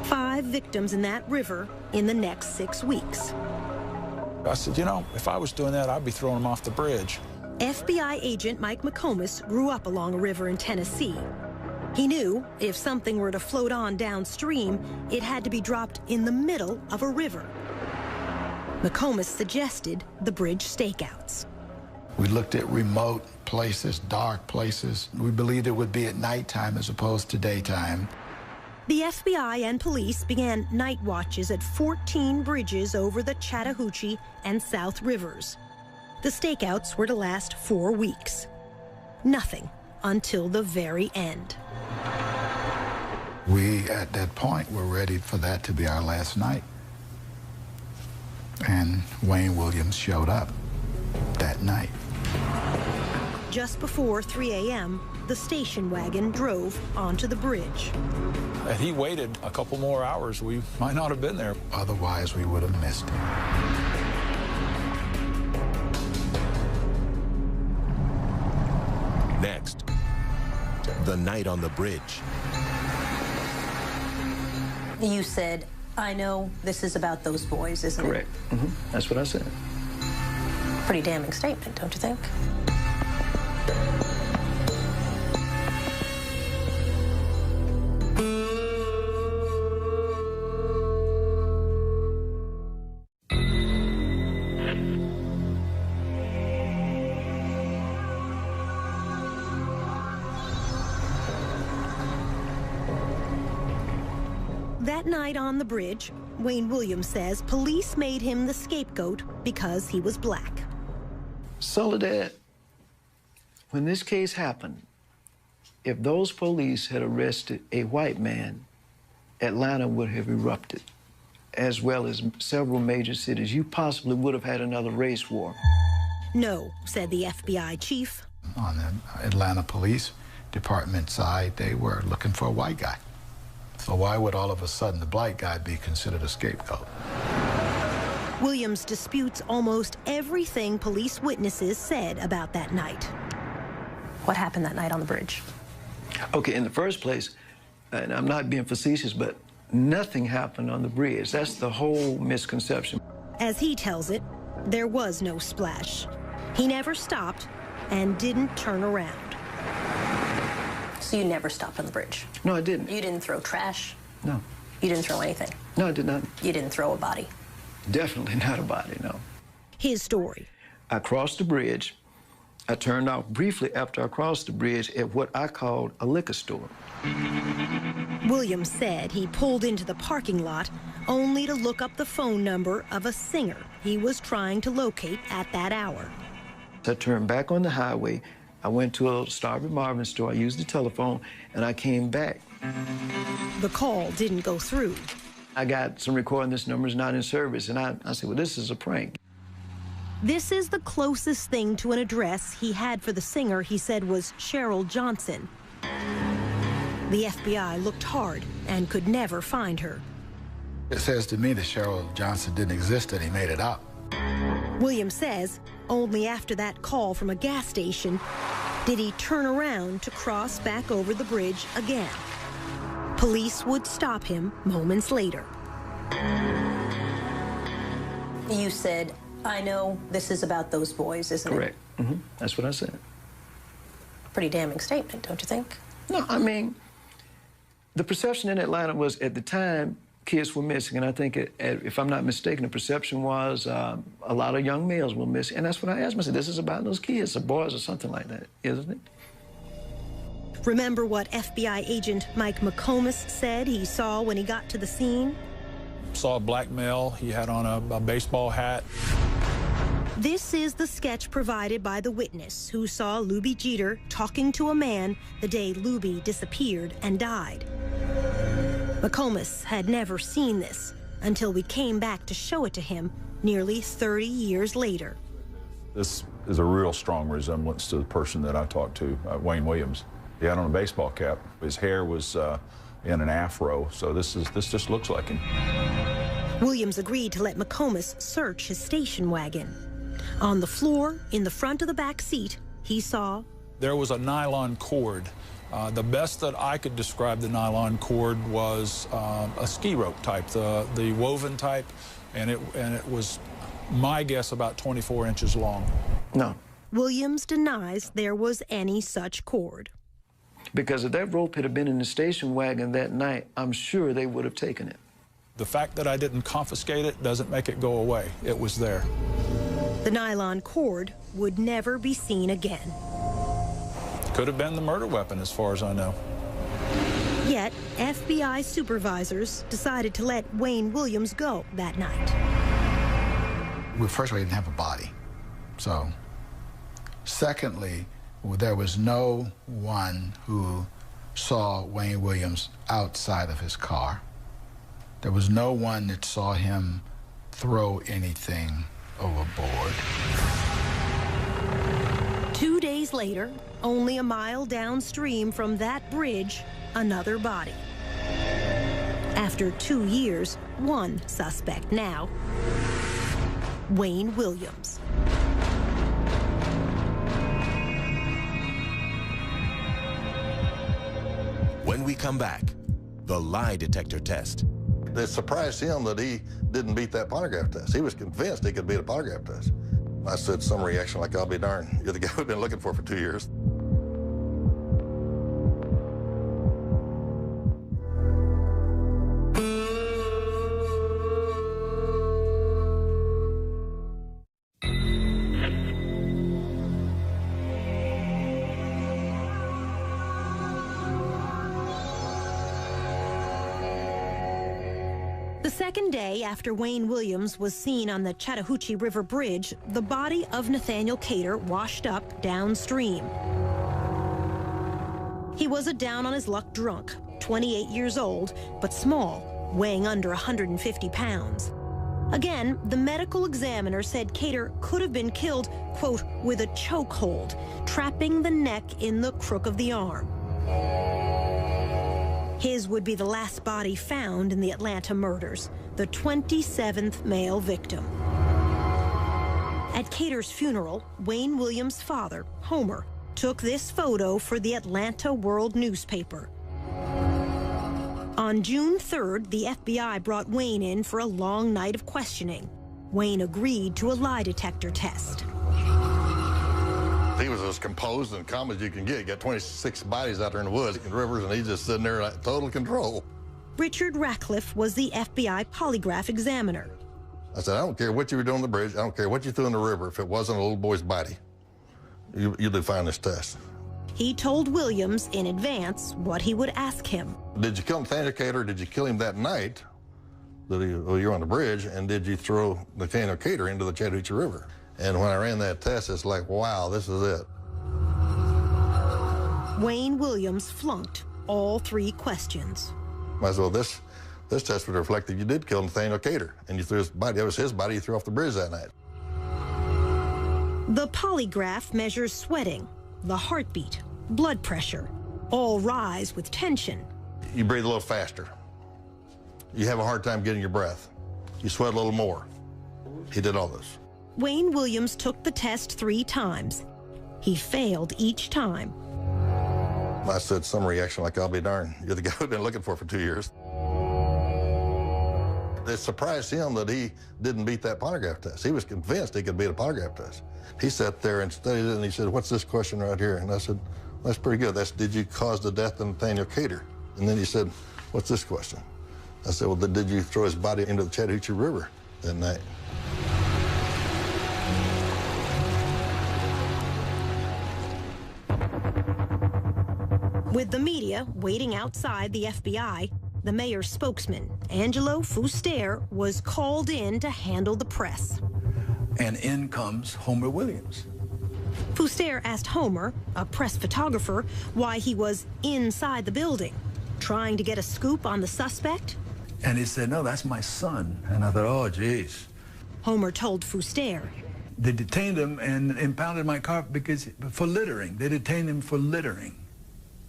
5 victims in that river in the next 6 weeks. I said, you know, if I was doing that, I'd be throwing them off the bridge. FBI agent Mike McComas grew up along a river in Tennessee. He knew if something were to float on downstream, it had to be dropped in the middle of a river. McComas suggested the bridge stakeouts. We looked at remote places, dark places. We believed it would be at nighttime as opposed to daytime. The FBI and police began night watches at 14 bridges over the Chattahoochee and South Rivers. The stakeouts were to last 4 weeks. Nothing until the very end. We, at that point, were ready for that to be our last night. and Wayne Williams showed up that night. Just before 3 a.m., the station wagon drove onto the bridge. Had he waited a couple more hours, we might not have been there. Otherwise, we would have missed him. Next, the night on the bridge. You said, I know this is about those boys, isn't Correct. it? Mm-hmm. That's what I said. Pretty damning statement, don't you think? That night on the bridge, Wayne Williams says police made him the scapegoat because he was black. Soledad, when this case happened, if those police had arrested a white man, Atlanta would have erupted, as well as several major cities. You possibly would have had another race war. No, said the FBI chief. On the Atlanta Police Department side, they were looking for a white guy. So why would all of a sudden the black guy be considered a scapegoat? Williams disputes almost everything police witnesses said about that night. What happened that night on the bridge? Okay, in the first place, and I'm not being facetious, but nothing happened on the bridge. That's the whole misconception. As he tells it, there was no splash. He never stopped and didn't turn around. So you never stopped on the bridge? No, I didn't. You didn't throw trash? No. You didn't throw anything? No, I did not. You didn't throw a body? Definitely not a body, no. His story. I crossed the bridge. I turned off briefly after I crossed the bridge at what I called a liquor store. Williams said he pulled into the parking lot only to look up the phone number of a singer he was trying to locate at that hour. I turned back on the highway. I went to a Starvey Marvin store. I used the telephone, and I came back. The call didn't go through. I got some recording, this number's not in service, and I said, well, this is a prank. This is the closest thing to an address he had for the singer he said was Cheryl Johnson. The FBI looked hard and could never find her. It says to me that Cheryl Johnson didn't exist and he made it up. Williams says only after that call from a gas station did he turn around to cross back over the bridge again. Police would stop him moments later. You said, I know this is about those boys, isn't it? Correct. Mm-hmm. That's what I said. Pretty damning statement, don't you think? No, I mean, the perception in Atlanta was, at the time, kids were missing, and I think, if I'm not mistaken, the perception was a lot of young males were missing, and that's what I asked myself, this is about those kids, the boys or something like that, isn't it? Remember what FBI agent Mike McComas said he saw when he got to the scene? Saw a black male. He had on a baseball hat. This is the sketch provided by the witness who saw Luby Jeter talking to a man the day Luby disappeared and died. McComas had never seen this until we came back to show it to him nearly 30 years later. This is a real strong resemblance to the person that I talked to, Wayne Williams. He had on a baseball cap. His hair was in an afro, so this just looks like him. Williams agreed to let McComas search his station wagon. On the floor, in the front of the back seat, he saw... There was a nylon cord. The best that I could describe the nylon cord was a ski rope type, the woven type, and it was, my guess, about 24 inches long. No. Williams denies there was any such cord. Because if that rope had been in the station wagon that night, I'm sure they would have taken it. The fact that I didn't confiscate it doesn't make it go away. It was there. The nylon cord would never be seen again. Could have been the murder weapon, as far as I know. Yet, FBI supervisors decided to let Wayne Williams go that night. Well, first, we didn't have a body. So, secondly, there was no one who saw Wayne Williams outside of his car. There was no one that saw him throw anything overboard. 2 days later, only a mile downstream from that bridge, another body. After 2 years, one suspect now, Wayne Williams. When we come back, the lie detector test. It surprised him that he didn't beat that polygraph test. He was convinced he could beat a polygraph test. I said some reaction like, I'll be darned. You're the guy we've been looking for 2 years. The second day after Wayne Williams was seen on the Chattahoochee River Bridge, the body of Nathaniel Cater washed up downstream. He was a down-on-his-luck drunk, 28 years old, but small, weighing under 150 pounds. Again, the medical examiner said Cater could have been killed, quote, with a chokehold, trapping the neck in the crook of the arm. His would be the last body found in the Atlanta murders, the 27th male victim. At Cater's funeral, Wayne Williams' father, Homer, took this photo for the Atlanta World newspaper. On June 3rd, the FBI brought Wayne in for a long night of questioning. Wayne agreed to a lie detector test. He was as composed and calm as you can get. He got 26 bodies out there in the woods and rivers, and he's just sitting there in total control. Richard Ratcliffe was the FBI polygraph examiner. I said, I don't care what you were doing on the bridge. I don't care what you threw in the river. If it wasn't a little boy's body, you'll do fine this test. He told Williams in advance what he would ask him. Did you kill Nathaniel Cater? Did you kill him that night that you were on the bridge? And did you throw Nathaniel Cater into the Chattahoochee River? And when I ran that test, it's like, wow, this is it. Wayne Williams flunked all 3 questions. Might as well, this test would reflect that you did kill Nathaniel Cater, and you threw his body, that was his body, you threw off the bridge that night. The polygraph measures sweating, the heartbeat, blood pressure, all rise with tension. You breathe a little faster. You have a hard time getting your breath. You sweat a little more. He did all this. Wayne Williams took the test 3 times. He failed each time. I said some reaction like, I'll be darned. You're the guy we've been looking for 2 years. It surprised him that he didn't beat that polygraph test. He was convinced he could beat a polygraph test. He sat there and studied it, and he said, what's this question right here? And I said, that's pretty good. That's, did you cause the death of Nathaniel Cater? And then he said, what's this question? I said, well, did you throw his body into the Chattahoochee River that night? With the media waiting outside the FBI, the mayor's spokesman, Angelo Fuster, was called in to handle the press. And in comes Homer Williams. Fuster asked Homer, a press photographer, why he was inside the building, trying to get a scoop on the suspect. And he said, no, that's my son. And I thought, oh, geez. Homer told Fuster. They detained him and impounded my car for littering. They detained him for littering,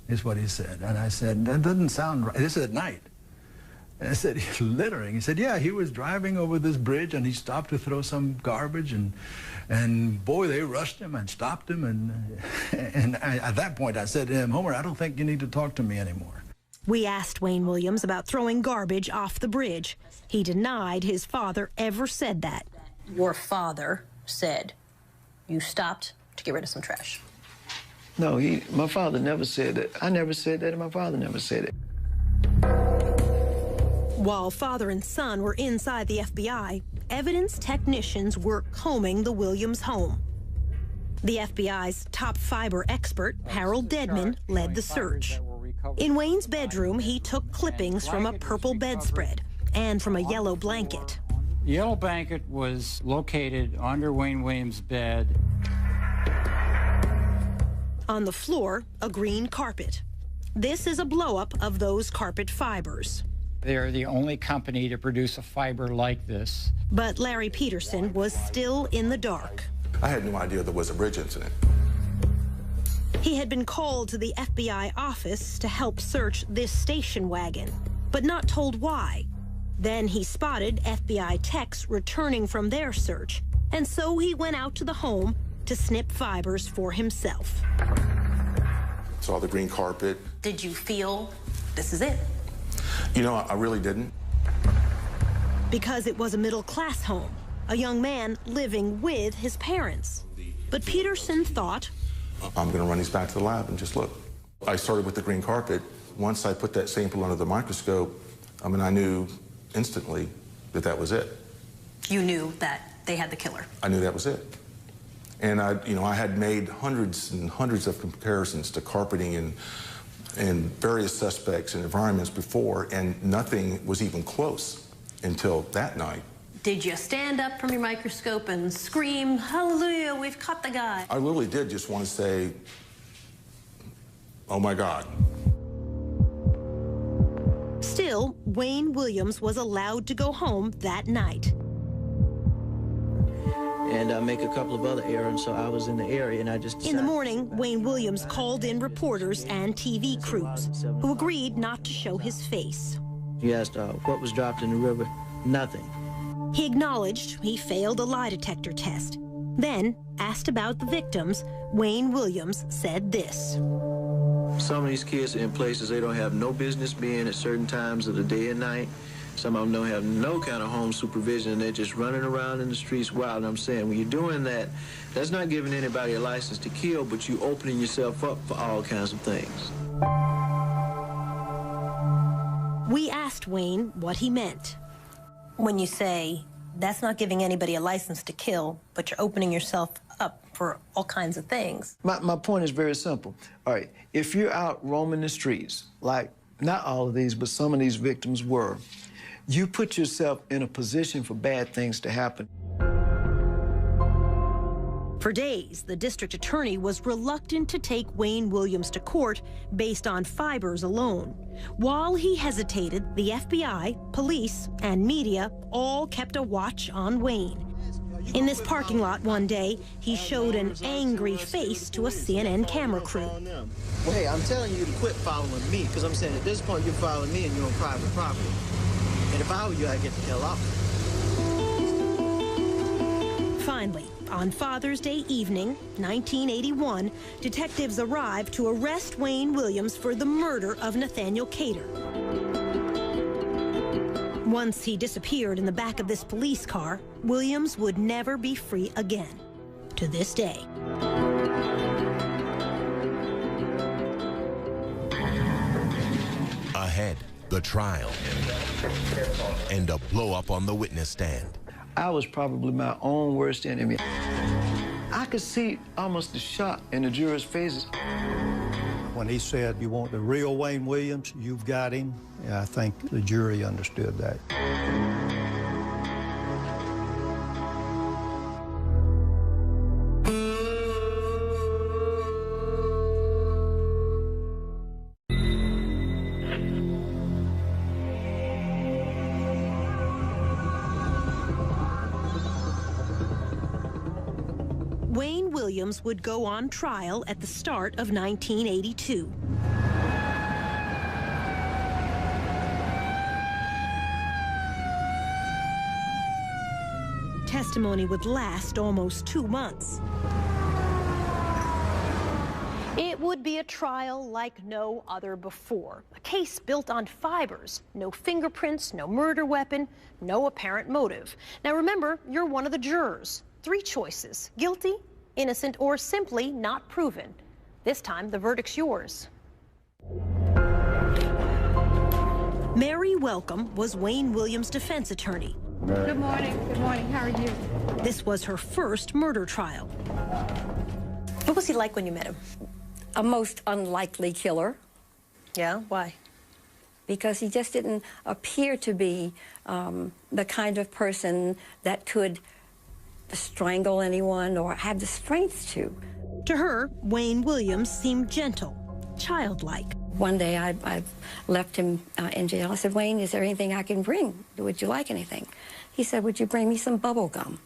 is what he said. And I said, that doesn't sound right. This is at night. And I said, littering? He said, yeah, he was driving over this bridge and he stopped to throw some garbage and boy, they rushed him and stopped him. And at that point I said to him, Homer, I don't think you need to talk to me anymore. We asked Wayne Williams about throwing garbage off the bridge. He denied his father ever said that. Your father said you stopped to get rid of some trash. No, my father never said that. I never said that, and my father never said it. While father and son were inside the FBI, evidence technicians were combing the Williams home. The FBI's top fiber expert, Harold Dedman, led the search. In Wayne's bedroom, he took clippings from a purple bedspread and from a yellow blanket. The yellow blanket was located under Wayne Williams' bed. On the floor, a green carpet. This is a blow-up of those carpet fibers. They're the only company to produce a fiber like this. But Larry Peterson was still in the dark. I had no idea there was a bridge incident. He had been called to the FBI office to help search this station wagon, but not told why. Then he spotted FBI techs returning from their search, and so he went out to the home to snip fibers for himself. Saw the green carpet. Did you feel this is it? You know, I really didn't. Because it was a middle-class home, a young man living with his parents. But Peterson thought, I'm going to run these back to the lab and just look. I started with the green carpet. Once I put that sample under the microscope, I mean, I knew instantly that that was it. You knew that they had the killer. I knew that was it. And I had made hundreds and hundreds of comparisons to carpeting and various suspects and environments before, and nothing was even close until that night. Did you stand up from your microscope and scream, "Hallelujah, we've caught the guy"? I really did just want to say, oh my God. Still, Wayne Williams was allowed to go home that night. And I make a couple of other errands, so I was in the area, and I just decided. In the morning, Wayne Williams called in reporters and TV crews, who agreed not to show his face. He asked what was dropped in the river. Nothing. He acknowledged he failed a lie detector test. Then, asked about the victims, Wayne Williams said this. Some of these kids are in places they don't have no business being at certain times of the day and night. Some of them don't have no kind of home supervision, and they're just running around in the streets wild. And I'm saying, when you're doing that, that's not giving anybody a license to kill, but you're opening yourself up for all kinds of things. We asked Wayne what he meant. When you say, that's not giving anybody a license to kill, but you're opening yourself up for all kinds of things. My point is very simple. All right, if you're out roaming the streets, like not all of these, but some of these victims were, you put yourself in a position for bad things to happen. For days, the district attorney was reluctant to take Wayne Williams to court based on fibers alone. While he hesitated, the FBI, police, and media all kept a watch on Wayne. In this parking lot one day, he showed an angry face to a CNN camera crew. Well, hey, I'm telling you to quit following me, because I'm saying at this point you're following me and you're on private property. And if I were you, I'd get the hell off. Finally, on Father's Day evening, 1981, detectives arrived to arrest Wayne Williams for the murder of Nathaniel Cater. Once he disappeared in the back of this police car, Williams would never be free again, to this day. Ahead, the trial and a blow-up on the witness stand. I was probably my own worst enemy. I could see almost the shock in the jurors' faces. When he said, "You want the real Wayne Williams, you've got him," I think the jury understood that. Wayne Williams would go on trial at the start of 1982. Testimony would last almost 2 months. It would be a trial like no other before. A case built on fibers, no fingerprints, no murder weapon, no apparent motive. Now remember, you're one of the jurors. 3 choices: guilty, innocent, or simply not proven. This time, the verdict's yours. Mary Welcome was Wayne Williams' defense attorney. Good morning. Good morning. How are you? This was her first murder trial. What was he like when you met him? A most unlikely killer. Yeah? Why? Because he just didn't appear to be the kind of person that could strangle anyone or have the strength to. To her, Wayne Williams seemed gentle, childlike. One day I left him in jail. I said, Wayne, is there anything I can bring? Would you like anything? He said, would you bring me some bubble gum?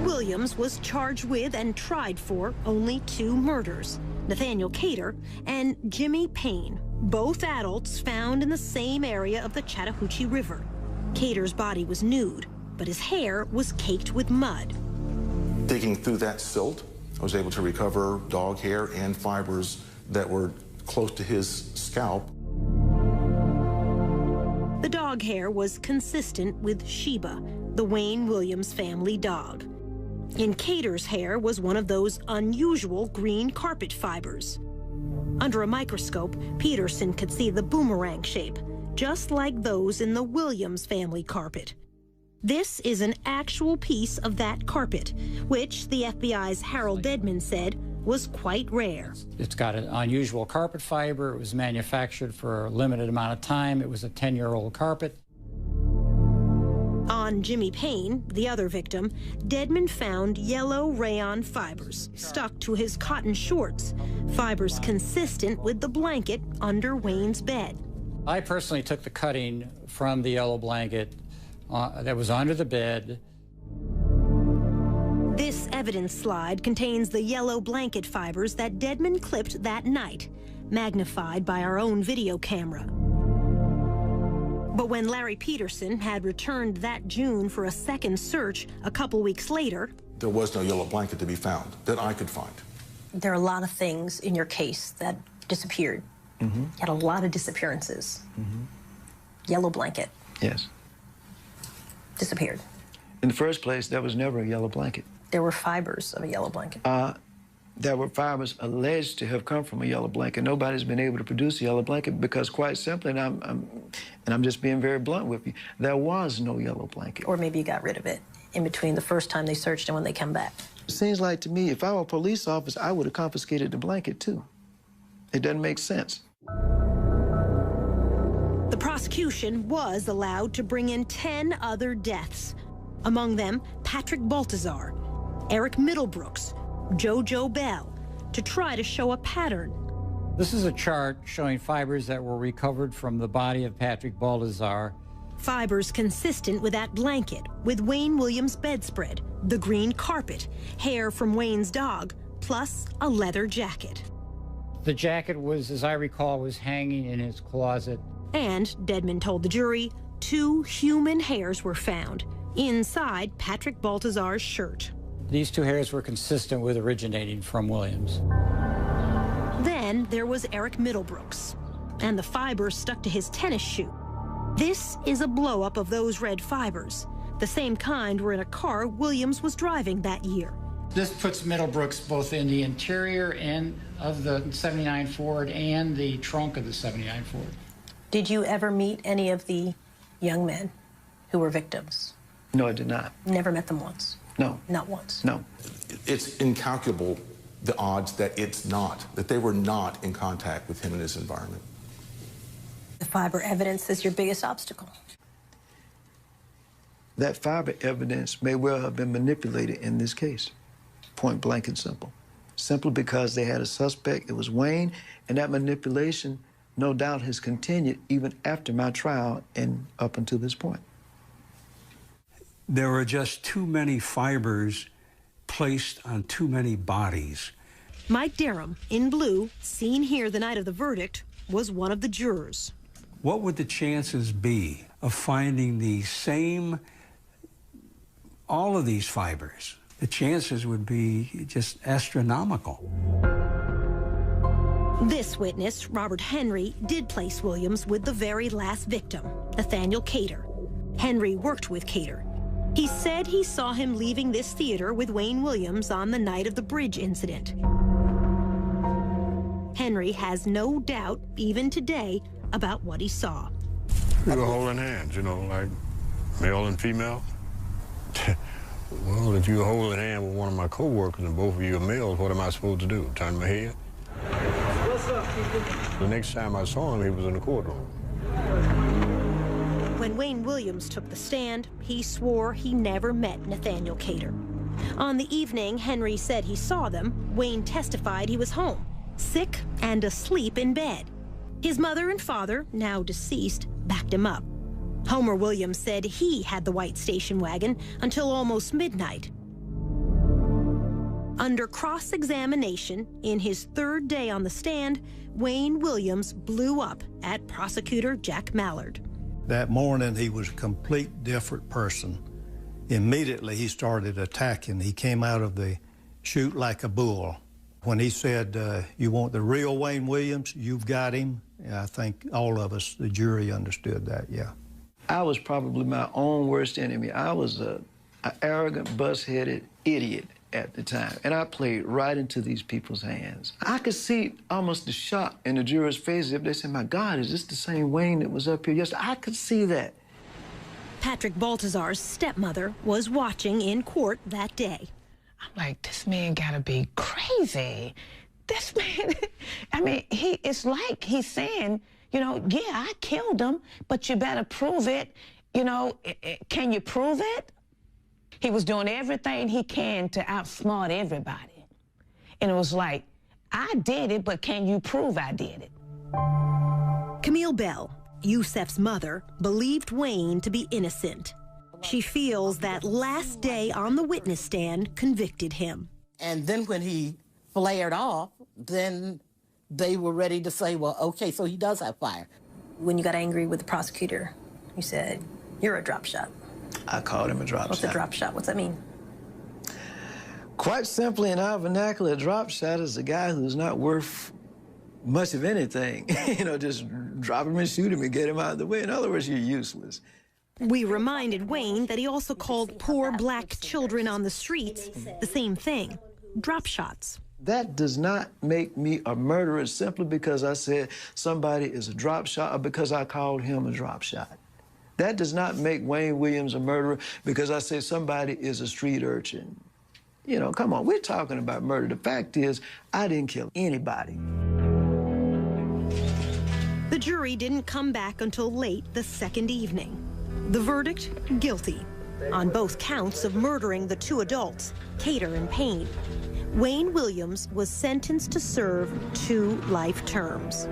Williams was charged with and tried for only 2 murders, Nathaniel Cater and Jimmy Payne, both adults found in the same area of the Chattahoochee River. Cater's body was nude, but his hair was caked with mud. Digging through that silt, I was able to recover dog hair and fibers that were close to his scalp. The dog hair was consistent with Sheba, the Wayne Williams family dog. In Cater's hair was one of those unusual green carpet fibers. Under a microscope, Peterson could see the boomerang shape, just like those in the Williams family carpet. This is an actual piece of that carpet, which the FBI's Harold Dedman said was quite rare. It's got an unusual carpet fiber. It was manufactured for a limited amount of time. It was a 10-year-old carpet. On Jimmy Payne, the other victim, Dedman found yellow rayon fibers stuck to his cotton shorts, fibers consistent with the blanket under Wayne's bed. I personally took the cutting from the yellow blanket that was under the bed. This evidence slide contains the yellow blanket fibers that Dedman clipped that night, magnified by our own video camera. But when Larry Peterson had returned that June for a second search a couple weeks later, There was no yellow blanket to be found that I could find. There are a lot of things in your case that disappeared. Mm-hmm. You had a lot of disappearances. Mm-hmm. Yellow blanket Yes. disappeared. In the first place, there was never a yellow blanket. There were fibers of a yellow blanket. There were fibers alleged to have come from a yellow blanket. Nobody's been able to produce a yellow blanket because, quite simply, and I'm just being very blunt with you, there was no yellow blanket. Or maybe you got rid of it in between the first time they searched and when they come back. It seems like to me, if I were a police officer, I would have confiscated the blanket too. It doesn't make sense. the prosecution was allowed to bring in 10 other deaths. Among them, Patrick Baltazar, Eric Middlebrooks, JoJo Bell, to try to show a pattern. This is a chart showing fibers that were recovered from the body of Patrick Baltazar. Fibers consistent with that blanket, with Wayne Williams' bedspread, the green carpet, hair from Wayne's dog, plus a leather jacket. The jacket was, as I recall, was hanging in his closet. And, Dedman told the jury, 2 human hairs were found inside Patrick Baltazar's shirt. These 2 hairs were consistent with originating from Williams. Then there was Eric Middlebrooks, and the fibers stuck to his tennis shoe. This is a blow-up of those red fibers. The same kind were in a car Williams was driving that year. This puts Middlebrooks both in the interior and of the 79 Ford and the trunk of the 79 Ford. Did you ever meet any of the young men who were victims? No, I did not. Never met them once? No. Not once? No. It's incalculable, the odds that it's not, that they were not in contact with him in his environment. The fiber evidence is your biggest obstacle. That fiber evidence may well have been manipulated in this case, point blank and simple. Simply because they had a suspect, it was Wayne, and that manipulation no doubt has continued even after my trial and up until this point. There were just too many fibers placed on too many bodies. Mike Derham, in blue, seen here the night of the verdict, was one of the jurors. What would the chances be of finding the same, all of these fibers? The chances would be just astronomical. This witness, Robert Henry, did place Williams with the very last victim, Nathaniel Cater. Henry worked with Cater. He said he saw him leaving this theater with Wayne Williams on the night of the bridge incident. Henry has no doubt, even today, about what he saw. We were holding hands, you know, like male and female. Well, if you hold a hand with one of my co-workers and both of you are males, what am I supposed to do? Turn my head? What's up, people? The next time I saw him, he was in the courtroom. When Wayne Williams took the stand, he swore he never met Nathaniel Cater. On the evening Henry said he saw them, Wayne testified he was home. sick and asleep in bed. His mother and father, now deceased, backed him up. Homer Williams said he had the white station wagon until almost midnight. Under cross-examination, in his third day on the stand, Wayne Williams blew up at prosecutor Jack Mallard. That morning, he was a complete different person. Immediately, he started attacking. He came out of the chute like a bull. When he said, you want the real Wayne Williams, you've got him, I think all of us, the jury, understood that, yeah. I was probably my own worst enemy. I was an arrogant, bus-headed idiot at the time, and I played right into these people's hands. I could see almost the shock in the jurors' faces if they said, my God, is this the same Wayne that was up here yesterday? I could see that. Patrick Baltazar's stepmother was watching in court that day. I'm like, this man gotta be crazy. This man, I mean, it's like he's saying, you know, yeah, I killed him, but you better prove it. You know, can you prove it? He was doing everything he can to outsmart everybody. And it was like, I did it, but can you prove I did it? Camille Bell, Yusef's mother, believed Wayne to be innocent. She feels that last day on the witness stand convicted him. And then when he flared off, then they were ready to say, well, okay, so he does have fire. When you got angry with the prosecutor, you said, you're a drop shot. I called him a drop shot. What's a drop shot? What's that mean? Quite simply, in our vernacular, a drop shot is a guy who's not worth much of anything. You know, just drop him and shoot him and get him out of the way. In other words, you're useless. We reminded Wayne that he also called poor black children on the streets the same thing, drop shots. That does not make me a murderer simply because I said somebody is a drop shot or because I called him a drop shot. That does not make Wayne Williams a murderer because I said somebody is a street urchin. You know, come on, we're talking about murder. The fact is, I didn't kill anybody. The jury didn't come back until late the second evening. The verdict, guilty, on both counts of murdering the two adults, Cater and Payne. Wayne Williams was sentenced to serve 2 life terms.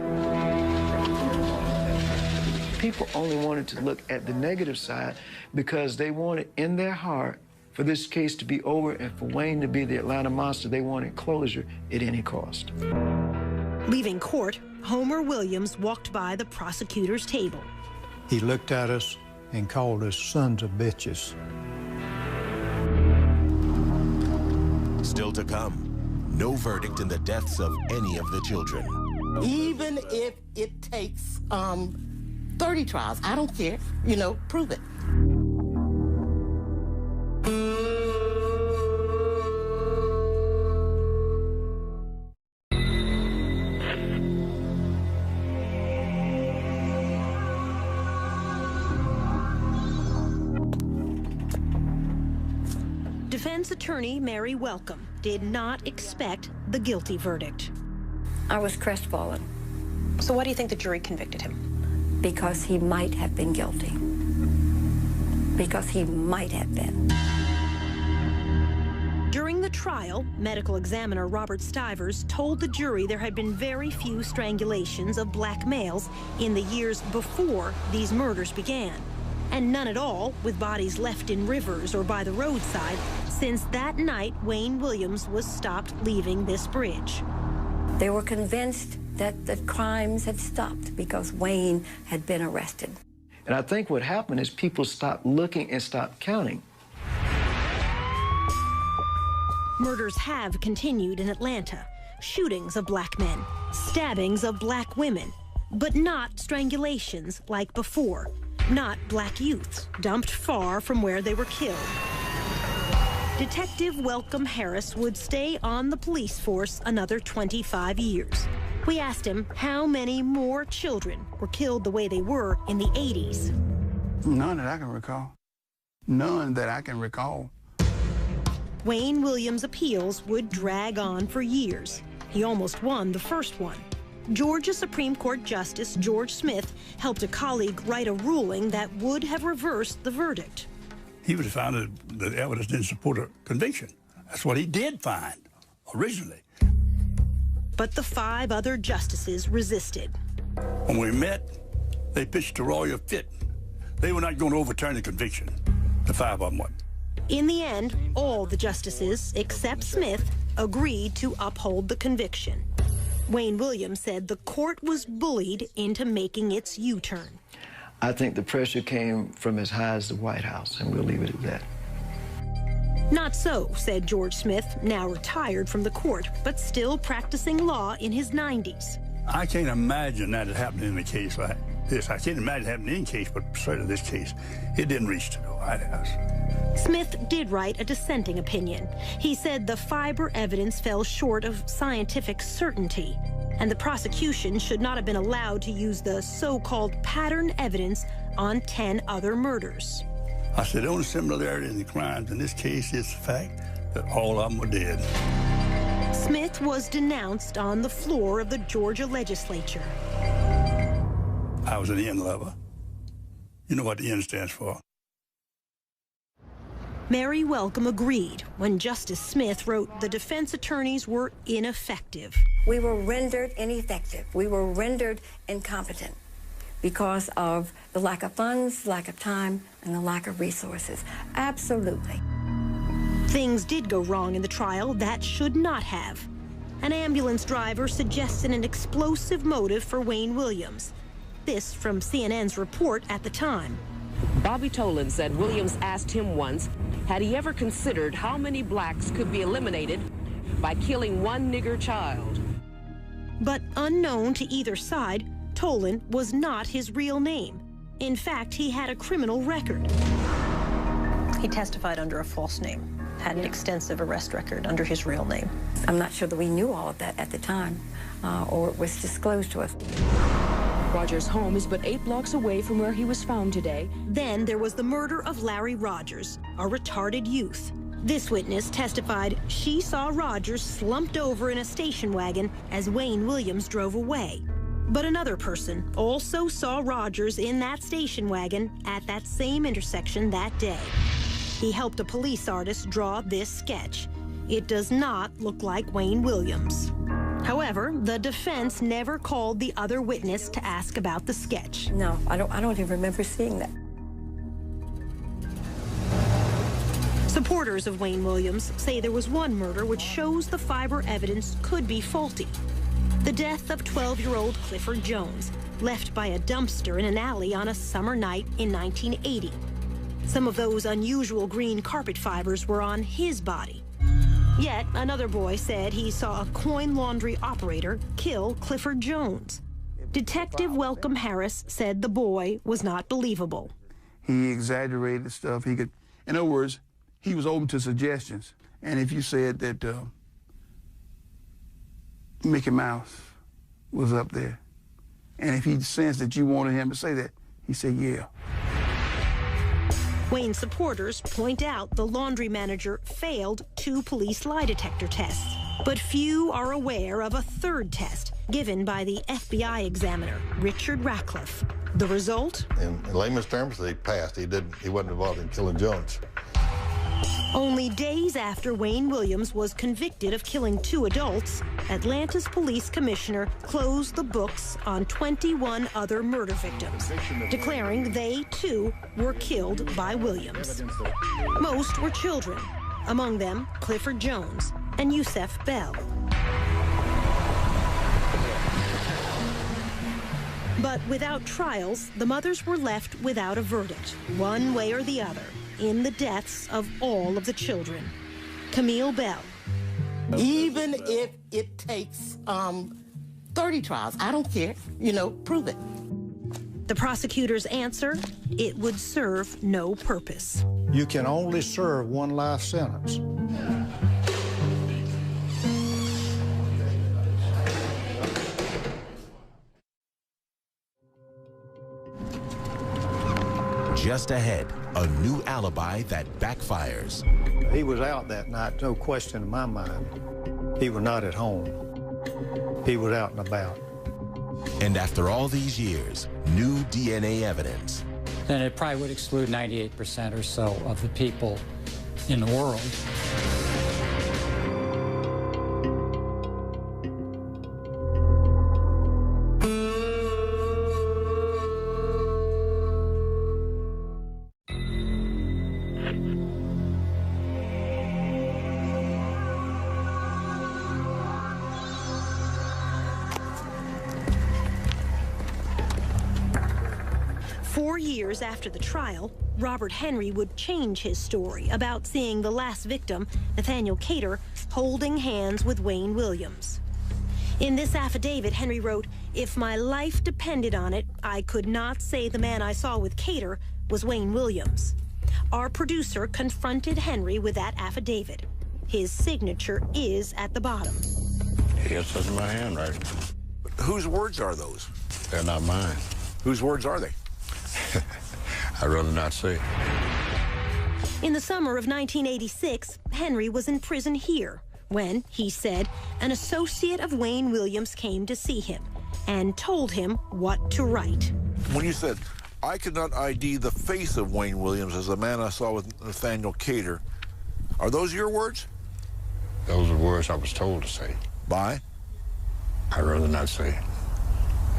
People only wanted to look at the negative side because they wanted in their heart for this case to be over and for Wayne to be the Atlanta monster. They wanted closure at any cost. Leaving court, Homer Williams walked by the prosecutor's table. He looked at us and called us sons of bitches. Still to come, no verdict in the deaths of any of the children. Even if it takes 30 trials, I don't care. You know, prove it. Defense attorney Mary Welcome did not expect the guilty verdict. I was crestfallen. So why do you think the jury convicted him? Because he might have been guilty. Because he might have been. During the trial, medical examiner Robert Stivers told the jury there had been very few strangulations of black males in the years before these murders began, and none at all with bodies left in rivers or by the roadside since that night Wayne Williams was stopped leaving this bridge. They were convinced that the crimes had stopped because Wayne had been arrested. And I think what happened is people stopped looking and stopped counting. Murders have continued in Atlanta. Shootings of black men, stabbings of black women, but not strangulations like before. Not black youths dumped far from where they were killed. Detective Welcome Harris would stay on the police force another 25 years. We asked him how many more children were killed the way they were in the 80s. None that I can recall. None that I can recall. Wayne Williams' appeals would drag on for years. He almost won the first one. Georgia Supreme Court Justice George Smith helped a colleague write a ruling that would have reversed the verdict. He would have found that the evidence didn't support a conviction. That's what he did find originally. but the 5 other justices resisted. When we met, they pitched a royal fit. They were not going to overturn the conviction. The 5 of them were. In the end, all the justices, except Smith, agreed to uphold the conviction. Wayne Williams said the court was bullied into making its U-turn. I think the pressure came from as high as the White House, and we'll leave it at that. Not so, said George Smith, now retired from the court, but still practicing law in his 90s. I can't imagine that it happened in a case like this. I can't imagine it happening in any case, but certainly this case, it didn't reach to the White House. Smith did write a dissenting opinion. He said the fiber evidence fell short of scientific certainty, and the prosecution should not have been allowed to use the so-called pattern evidence on 10 other murders. I said the only similarity in the crimes in this case is the fact that all of them were dead. Smith was denounced on the floor of the Georgia legislature. I was an N lover. You know what the N stands for. Mary Welcome agreed when Justice Smith wrote the defense attorneys were ineffective. We were rendered ineffective. We were rendered incompetent because of the lack of funds, lack of time, and the lack of resources. Absolutely. Things did go wrong in the trial that should not have. An ambulance driver suggested an explosive motive for Wayne Williams. This from CNN's report at the time. Bobby Tolan said Williams asked him once, had he ever considered how many blacks could be eliminated by killing one nigger child? But unknown to either side, Tolan was not his real name. In fact, he had a criminal record. He testified under a false name, had an extensive arrest record under his real name. I'm not sure that we knew all of that at the time, or it was disclosed to us. Rogers' home is but 8 blocks away from where he was found today. Then there was the murder of Larry Rogers, a retarded youth. This witness testified she saw Rogers slumped over in a station wagon as Wayne Williams drove away. But another person also saw Rogers in that station wagon at that same intersection that day. He helped a police artist draw this sketch. It does not look like Wayne Williams. However, the defense never called the other witness to ask about the sketch. No, I don't even remember seeing that. Supporters of Wayne Williams say there was one murder which shows the fiber evidence could be faulty. The death of 12-year-old Clifford Jones, left by a dumpster in an alley on a summer night in 1980. Some of those unusual green carpet fibers were on his body. Yet another boy said he saw a coin laundry operator kill Clifford Jones. Detective Welcome Harris said the boy was not believable. He exaggerated stuff. He could, in other words, he was open to suggestions. And if you said that Mickey Mouse was up there, and if he sensed that you wanted him to say that, he said, yeah. Wayne supporters point out the laundry manager failed 2 police lie detector tests, but few are aware of a third test given by the FBI examiner, Richard Ratcliffe. The result? In layman's terms, he passed. He wasn't involved in killing Jones. Only days after Wayne Williams was convicted of killing 2 adults, Atlanta's police commissioner closed the books on 21 other murder victims, declaring they, too, were killed by Williams. Most were children, among them Clifford Jones and Yusef Bell. But without trials, the mothers were left without a verdict, one way or the other, in the deaths of all of the children. Camille Bell. Even if it takes 30 trials, I don't care. You know, prove it. The prosecutor's answer, it would serve no purpose. You can only serve one life sentence. Just ahead, a new alibi that backfires. He was out that night, no question in my mind. He was not at home. He was out and about. And after all these years, new DNA evidence. Then it probably would exclude 98% or so of the people in the world. 4 years after the trial, Robert Henry would change his story about seeing the last victim, Nathaniel Cater, holding hands with Wayne Williams. In this affidavit, Henry wrote, "If my life depended on it, I could not say the man I saw with Cater was Wayne Williams." Our producer confronted Henry with that affidavit. His signature is at the bottom. Yes, that's my handwriting. Whose words are those? They're not mine. Whose words are they? I'd rather not say. In the summer of 1986, Henry was in prison here when, he said, an associate of Wayne Williams came to see him and told him what to write. When you said, "I could not ID the face of Wayne Williams as the man I saw with Nathaniel Cater," are those your words? Those are words I was told to say. By? I'd rather not say.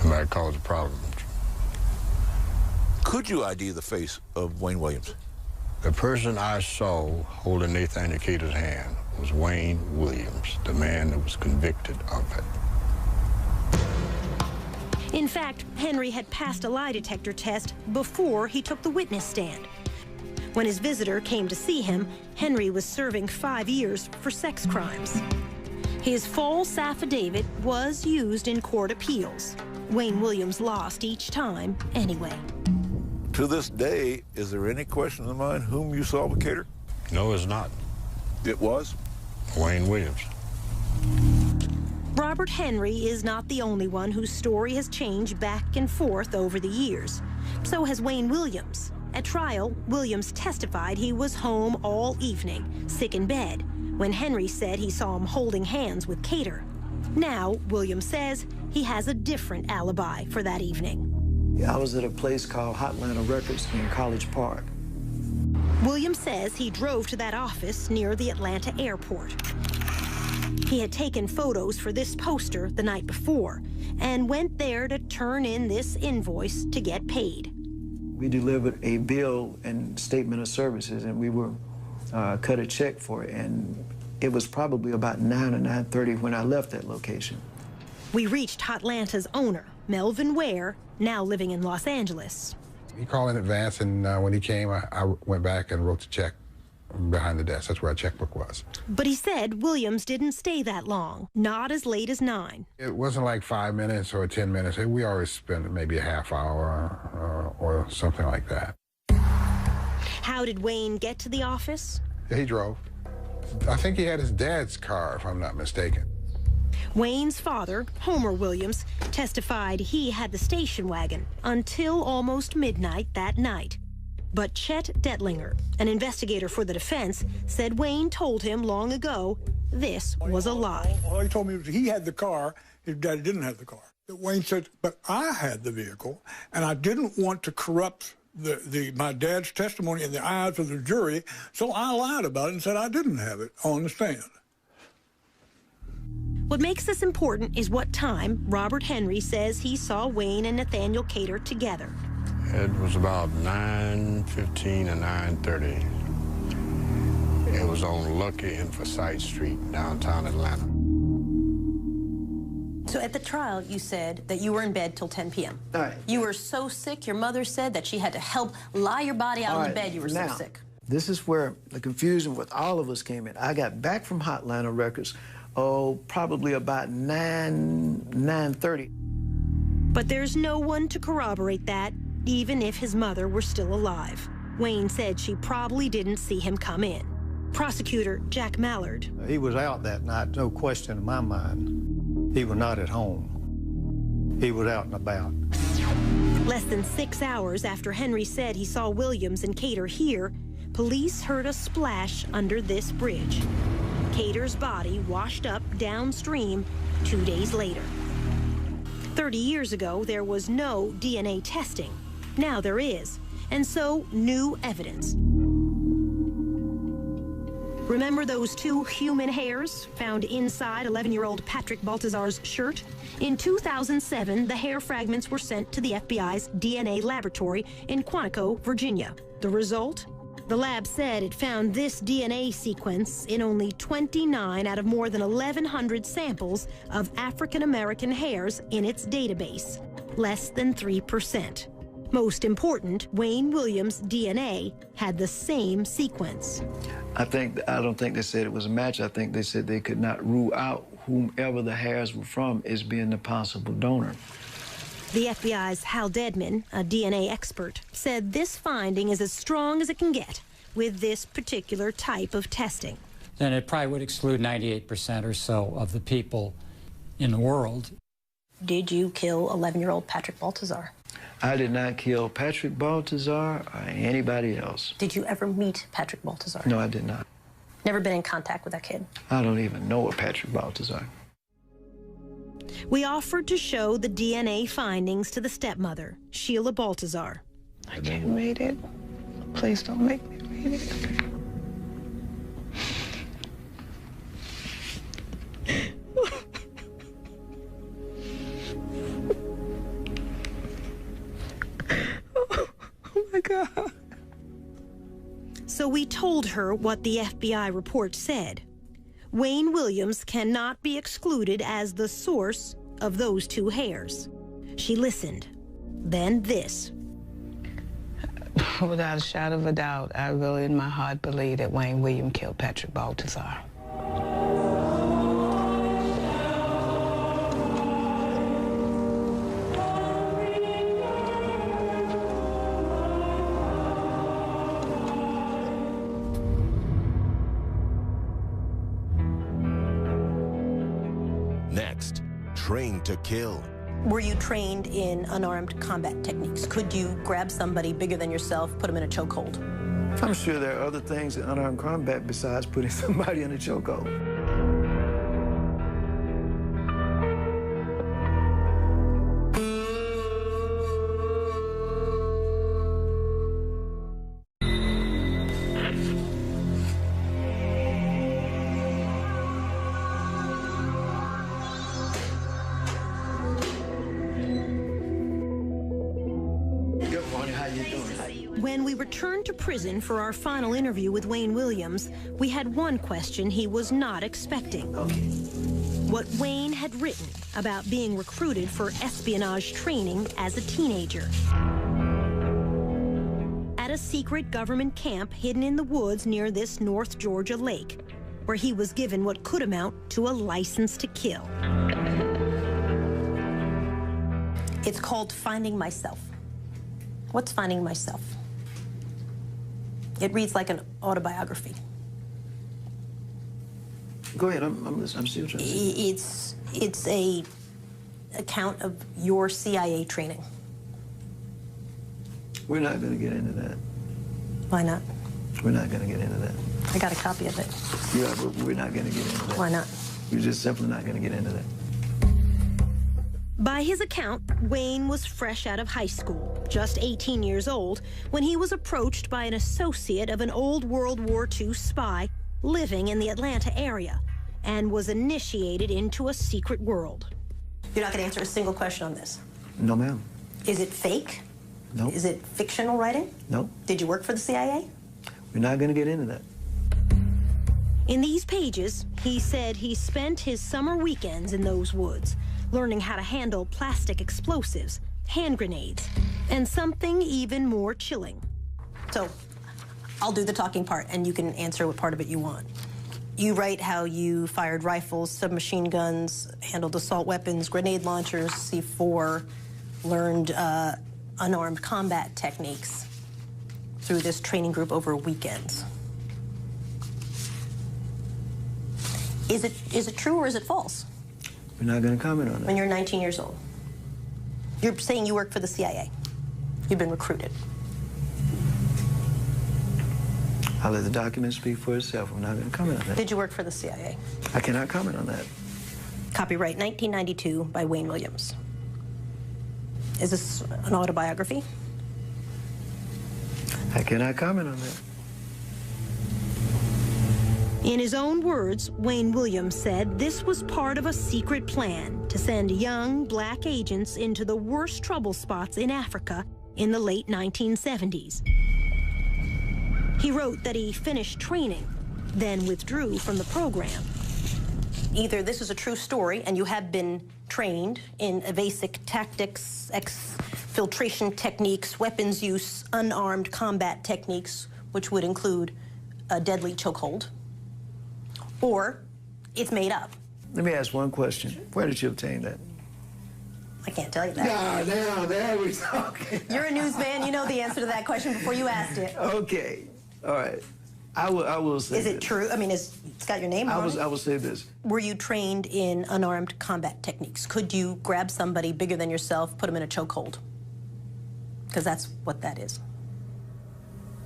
It might cause a problem. Could you ID the face of Wayne Williams? The person I saw holding Nathaniel Cater's hand was Wayne Williams, the man that was convicted of it. In fact, Henry had passed a lie detector test before he took the witness stand. When his visitor came to see him, Henry was serving 5 years for sex crimes. His false affidavit was used in court appeals. Wayne Williams lost each time anyway. To this day, is there any question in mind whom you saw with Cater? No, it's not. It was? Wayne Williams. Robert Henry is not the only one whose story has changed back and forth over the years. So has Wayne Williams. At trial, Williams testified he was home all evening, sick in bed, when Henry said he saw him holding hands with Cater. Now, Williams says he has a different alibi for that evening. I was at a place called Hotlanta Records in College Park. Williams says he drove to that office near the Atlanta airport. He had taken photos for this poster the night before and went there to turn in this invoice to get paid. We delivered a bill and statement of services, and we were cut a check for it, and it was probably about 9 or 9:30 when I left that location. We reached Hotlanta's owner, Melvin Ware, now living in Los Angeles. He called in advance, and when he came, I went back and wrote the check behind the desk. That's where our checkbook was. But he said Williams didn't stay that long, not as late as 9. It wasn't like 5 minutes or 10 minutes. We always spent maybe a half hour or something like that. How did Wayne get to the office? He drove. I think he had his dad's car, if I'm not mistaken. Wayne's father, Homer Williams, testified he had the station wagon until almost midnight that night. But Chet Detlinger, an investigator for the defense, said Wayne told him long ago this was a lie. All he told me was he had the car, his daddy didn't have the car. Wayne said, but I had the vehicle, and I didn't want to corrupt my dad's testimony in the eyes of the jury, so I lied about it and said I didn't have it on the stand. What makes this important is what time Robert Henry says he saw Wayne and Nathaniel Cater together. It was about 9:15 or 9:30. It was on Lucky and Forsyth Street, downtown Atlanta. So at the trial, you said that you were in bed till 10 p.m. All right. You were so sick, your mother said that she had to help lie your body out on the bed. You were now, so sick. This is where the confusion with all of us came in. I got back from Hotlanta Records, probably about 9:30. But there's no one to corroborate that, even if his mother were still alive. Wayne said she probably didn't see him come in. Prosecutor Jack Mallard. He was out that night, no question in my mind. He was not at home. He was out and about. Less than 6 hours after Henry said he saw Williams and Cater here, police heard a splash under this bridge. Cater's body washed up downstream 2 days later. 30 years ago, there was no DNA testing. Now there is, and so new evidence. Remember those 2 human hairs found inside 11-year-old Patrick Baltazar's shirt? In 2007, the hair fragments were sent to the FBI's DNA laboratory in Quantico, Virginia. The result? The lab said it found this DNA sequence in only 29 out of more than 1,100 samples of African-American hairs in its database, less than 3%. Most important, Wayne Williams' DNA had the same sequence. I don't think they said it was a match. I think they said they could not rule out whomever the hairs were from as being the possible donor. The FBI's Hal Dedman, a DNA expert, said this finding is as strong as it can get with this particular type of testing. Then it probably would exclude 98% or so of the people in the world. Did you kill 11-year-old Patrick Baltazar? I did not kill Patrick Baltazar or anybody else. Did you ever meet Patrick Baltazar? No, I did not. Never been in contact with that kid? I don't even know a Patrick Baltazar. We offered to show the DNA findings to the stepmother, Sheila Baltazar. I can't read it. Please don't make me read it. Oh my God. So we told her what the FBI report said. Wayne Williams cannot be excluded as the source of those two hairs. She listened. Then this. Without a shadow of a doubt, I really in my heart believe that Wayne Williams killed Patrick Baltazar. Next, trained to kill. Were you trained in unarmed combat techniques? Could you grab somebody bigger than yourself, put them in a chokehold? I'm sure there are other things in unarmed combat besides putting somebody in a chokehold. When we returned to prison for our final interview with Wayne Williams, we had one question he was not expecting. What Wayne had written about being recruited for espionage training as a teenager. At a secret government camp hidden in the woods near this North Georgia lake, where he was given what could amount to a license to kill. It's called Finding Myself. What's Finding Myself? It reads like an autobiography. Go ahead, I'm still trying to see. It's a account of your CIA training. We're not going to get into that. Why not? We're not going to get into that. I got a copy of it. Yeah, but we're not going to get into that. Why not? We're just simply not going to get into that. By his account, Wayne was fresh out of high school, just 18 years old, when he was approached by an associate of an old World War II spy living in the Atlanta area and was initiated into a secret world. You're not going to answer a single question on this? No, ma'am. Is it fake? No. Is it fictional writing? No. Did you work for the CIA? We're not going to get into that. In these pages, he said he spent his summer weekends in those woods, learning how to handle plastic explosives, hand grenades, and something even more chilling. So, I'll do the talking part, and you can answer what part of it you want. You write how you fired rifles, submachine guns, handled assault weapons, grenade launchers, C4, learned unarmed combat techniques through this training group over weekends. Is it true or is it false? We're not going to comment on that. When you're 19 years old. You're saying you work for the CIA. You've been recruited. I'll let the document speak for itself. I'm not going to comment on that. Did you work for the CIA? I cannot comment on that. Copyright 1992 by Wayne Williams. Is this an autobiography? I cannot comment on that. In his own words, Wayne Williams said this was part of a secret plan to send young black agents into the worst trouble spots in Africa in the late 1970s. He wrote that he finished training, then withdrew from the program. Either this is a true story and you have been trained in evasive tactics, filtration techniques, weapons use, unarmed combat techniques, which would include a deadly chokehold, or it's made up. Let me ask one question. Where did you obtain that? I can't tell you that. No, there we go. You're a newsman. You know the answer to that question before you asked it. Okay. All right. I will say Is it true? I mean, it's got your name on it. I will say this. Were you trained in unarmed combat techniques? Could you grab somebody bigger than yourself, put them in a chokehold? Because that's what that is.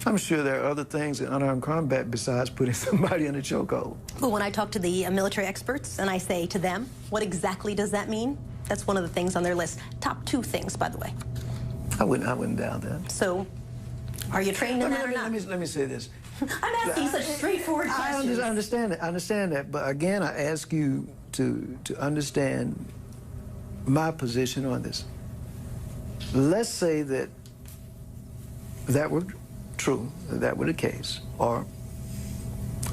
I'm sure there are other things in unarmed combat besides putting somebody in a chokehold. But when I talk to the military experts and I say to them, what exactly does that mean? That's one of the things on their list. Top 2 things, by the way. I wouldn't doubt that. So, are you trained in that or not? Let me say this. I'm asking such straightforward questions. I understand that. But again, I ask you to understand my position on this. Let's say that were true, that were the case, or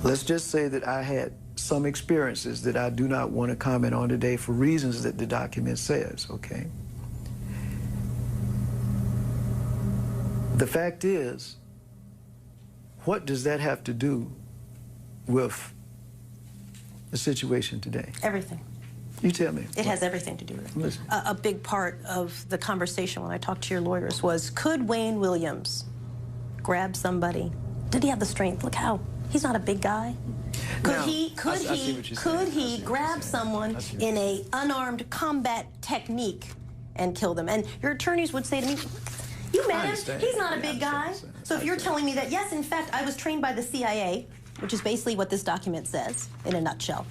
let's just say that I had some experiences that I do not want to comment on today for reasons that the document says, okay? The fact is, what does that have to do with the situation today? Everything. You tell me. It has everything to do with it. Listen. A big part of the conversation when I talked to your lawyers was, could Wayne Williams grab somebody? Did he have the strength? Look how, he's not a big guy. Could he grab someone in a unarmed combat technique and kill them? And your attorneys would say to me, you met him, he's not a big guy. So if you're telling me that, yes, in fact, I was trained by the CIA, which is basically what this document says in a nutshell,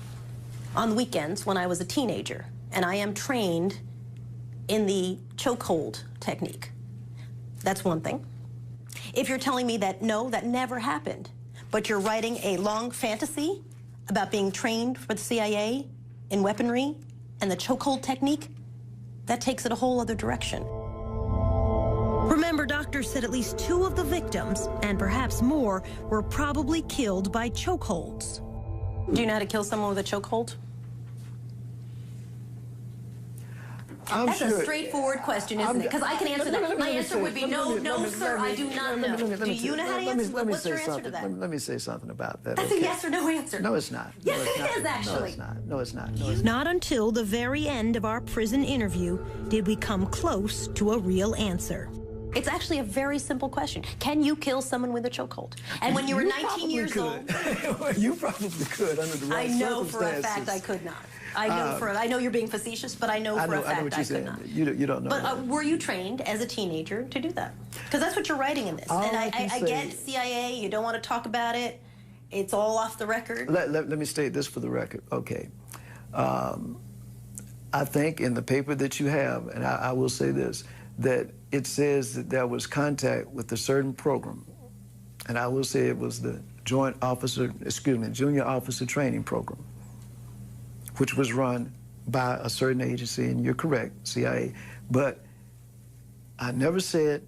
on the weekends when I was a teenager, and I am trained in the chokehold technique. That's one thing. If you're telling me that, no, that never happened, but you're writing a long fantasy about being trained for the CIA in weaponry and the chokehold technique, that takes it a whole other direction. Remember, doctors said at least 2 of the victims, and perhaps more, were probably killed by chokeholds. Do you know how to kill someone with a chokehold? That's a straightforward question, isn't it? Because I can answer that. My answer would be no, sir, I do not know. Do you know how to answer? What's your answer to that? Let me say something about that. That's a yes or no answer. No, it's not. Yes, it is, actually. No, it's not. Not until the very end of our prison interview did we come close to a real answer. It's actually a very simple question. Can you kill someone with a chokehold? And when you were 19 years old... You probably could under the right circumstances. I know for a fact I could not. I know you're being facetious, but I know for a fact I could not. You don't know. But were you trained as a teenager to do that? Because that's what you're writing in this. And I get CIA, you don't want to talk about it. It's all off the record. Let me state this for the record. Okay. I think in the paper that you have, and I will say this, that it says that there was contact with a certain program. And I will say it was the Junior Officer Training Program, which was run by a certain agency, and you're correct, CIA. But I never said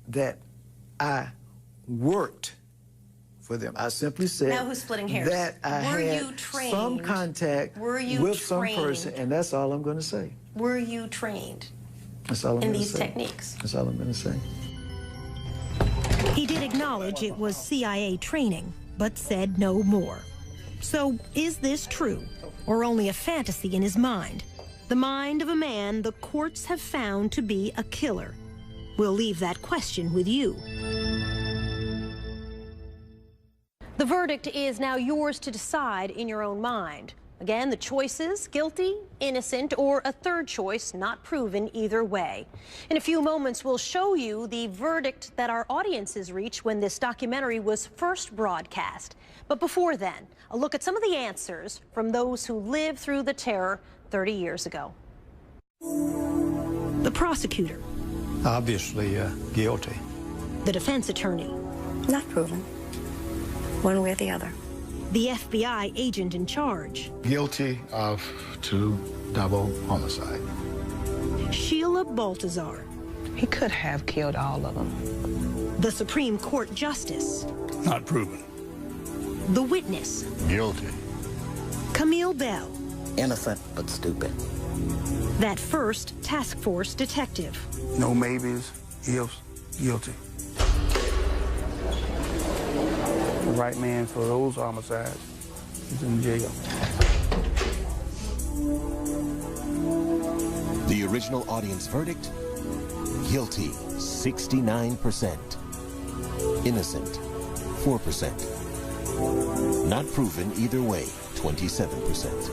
that I worked for them. I simply said now who's splitting hairs? That I had some contact with some person, and that's all I'm going to say. Were you trained in these techniques? That's all I'm going to say. He did acknowledge it was CIA training, but said no more. So, is this true, or only a fantasy in his mind? The mind of a man the courts have found to be a killer. We'll leave that question with you. The verdict is now yours to decide in your own mind. Again, the choices: guilty, innocent, or a third choice not proven either way. In a few moments, we'll show you the verdict that our audiences reached when this documentary was first broadcast. But before then, a look at some of the answers from those who lived through the terror 30 years ago. The prosecutor. Obviously guilty. The defense attorney. Not proven. One way or the other. The FBI agent in charge. Guilty of 2 double homicide. Sheila Baltazar. He could have killed all of them. The Supreme Court Justice. Not proven. The witness. Guilty. Camille Bell. Innocent but stupid. That first task force detective. No maybes, ifs, guilty. The right man for those homicides is in jail. The original audience verdict? Guilty, 69%. Innocent, 4%. Not proven either way, 27%.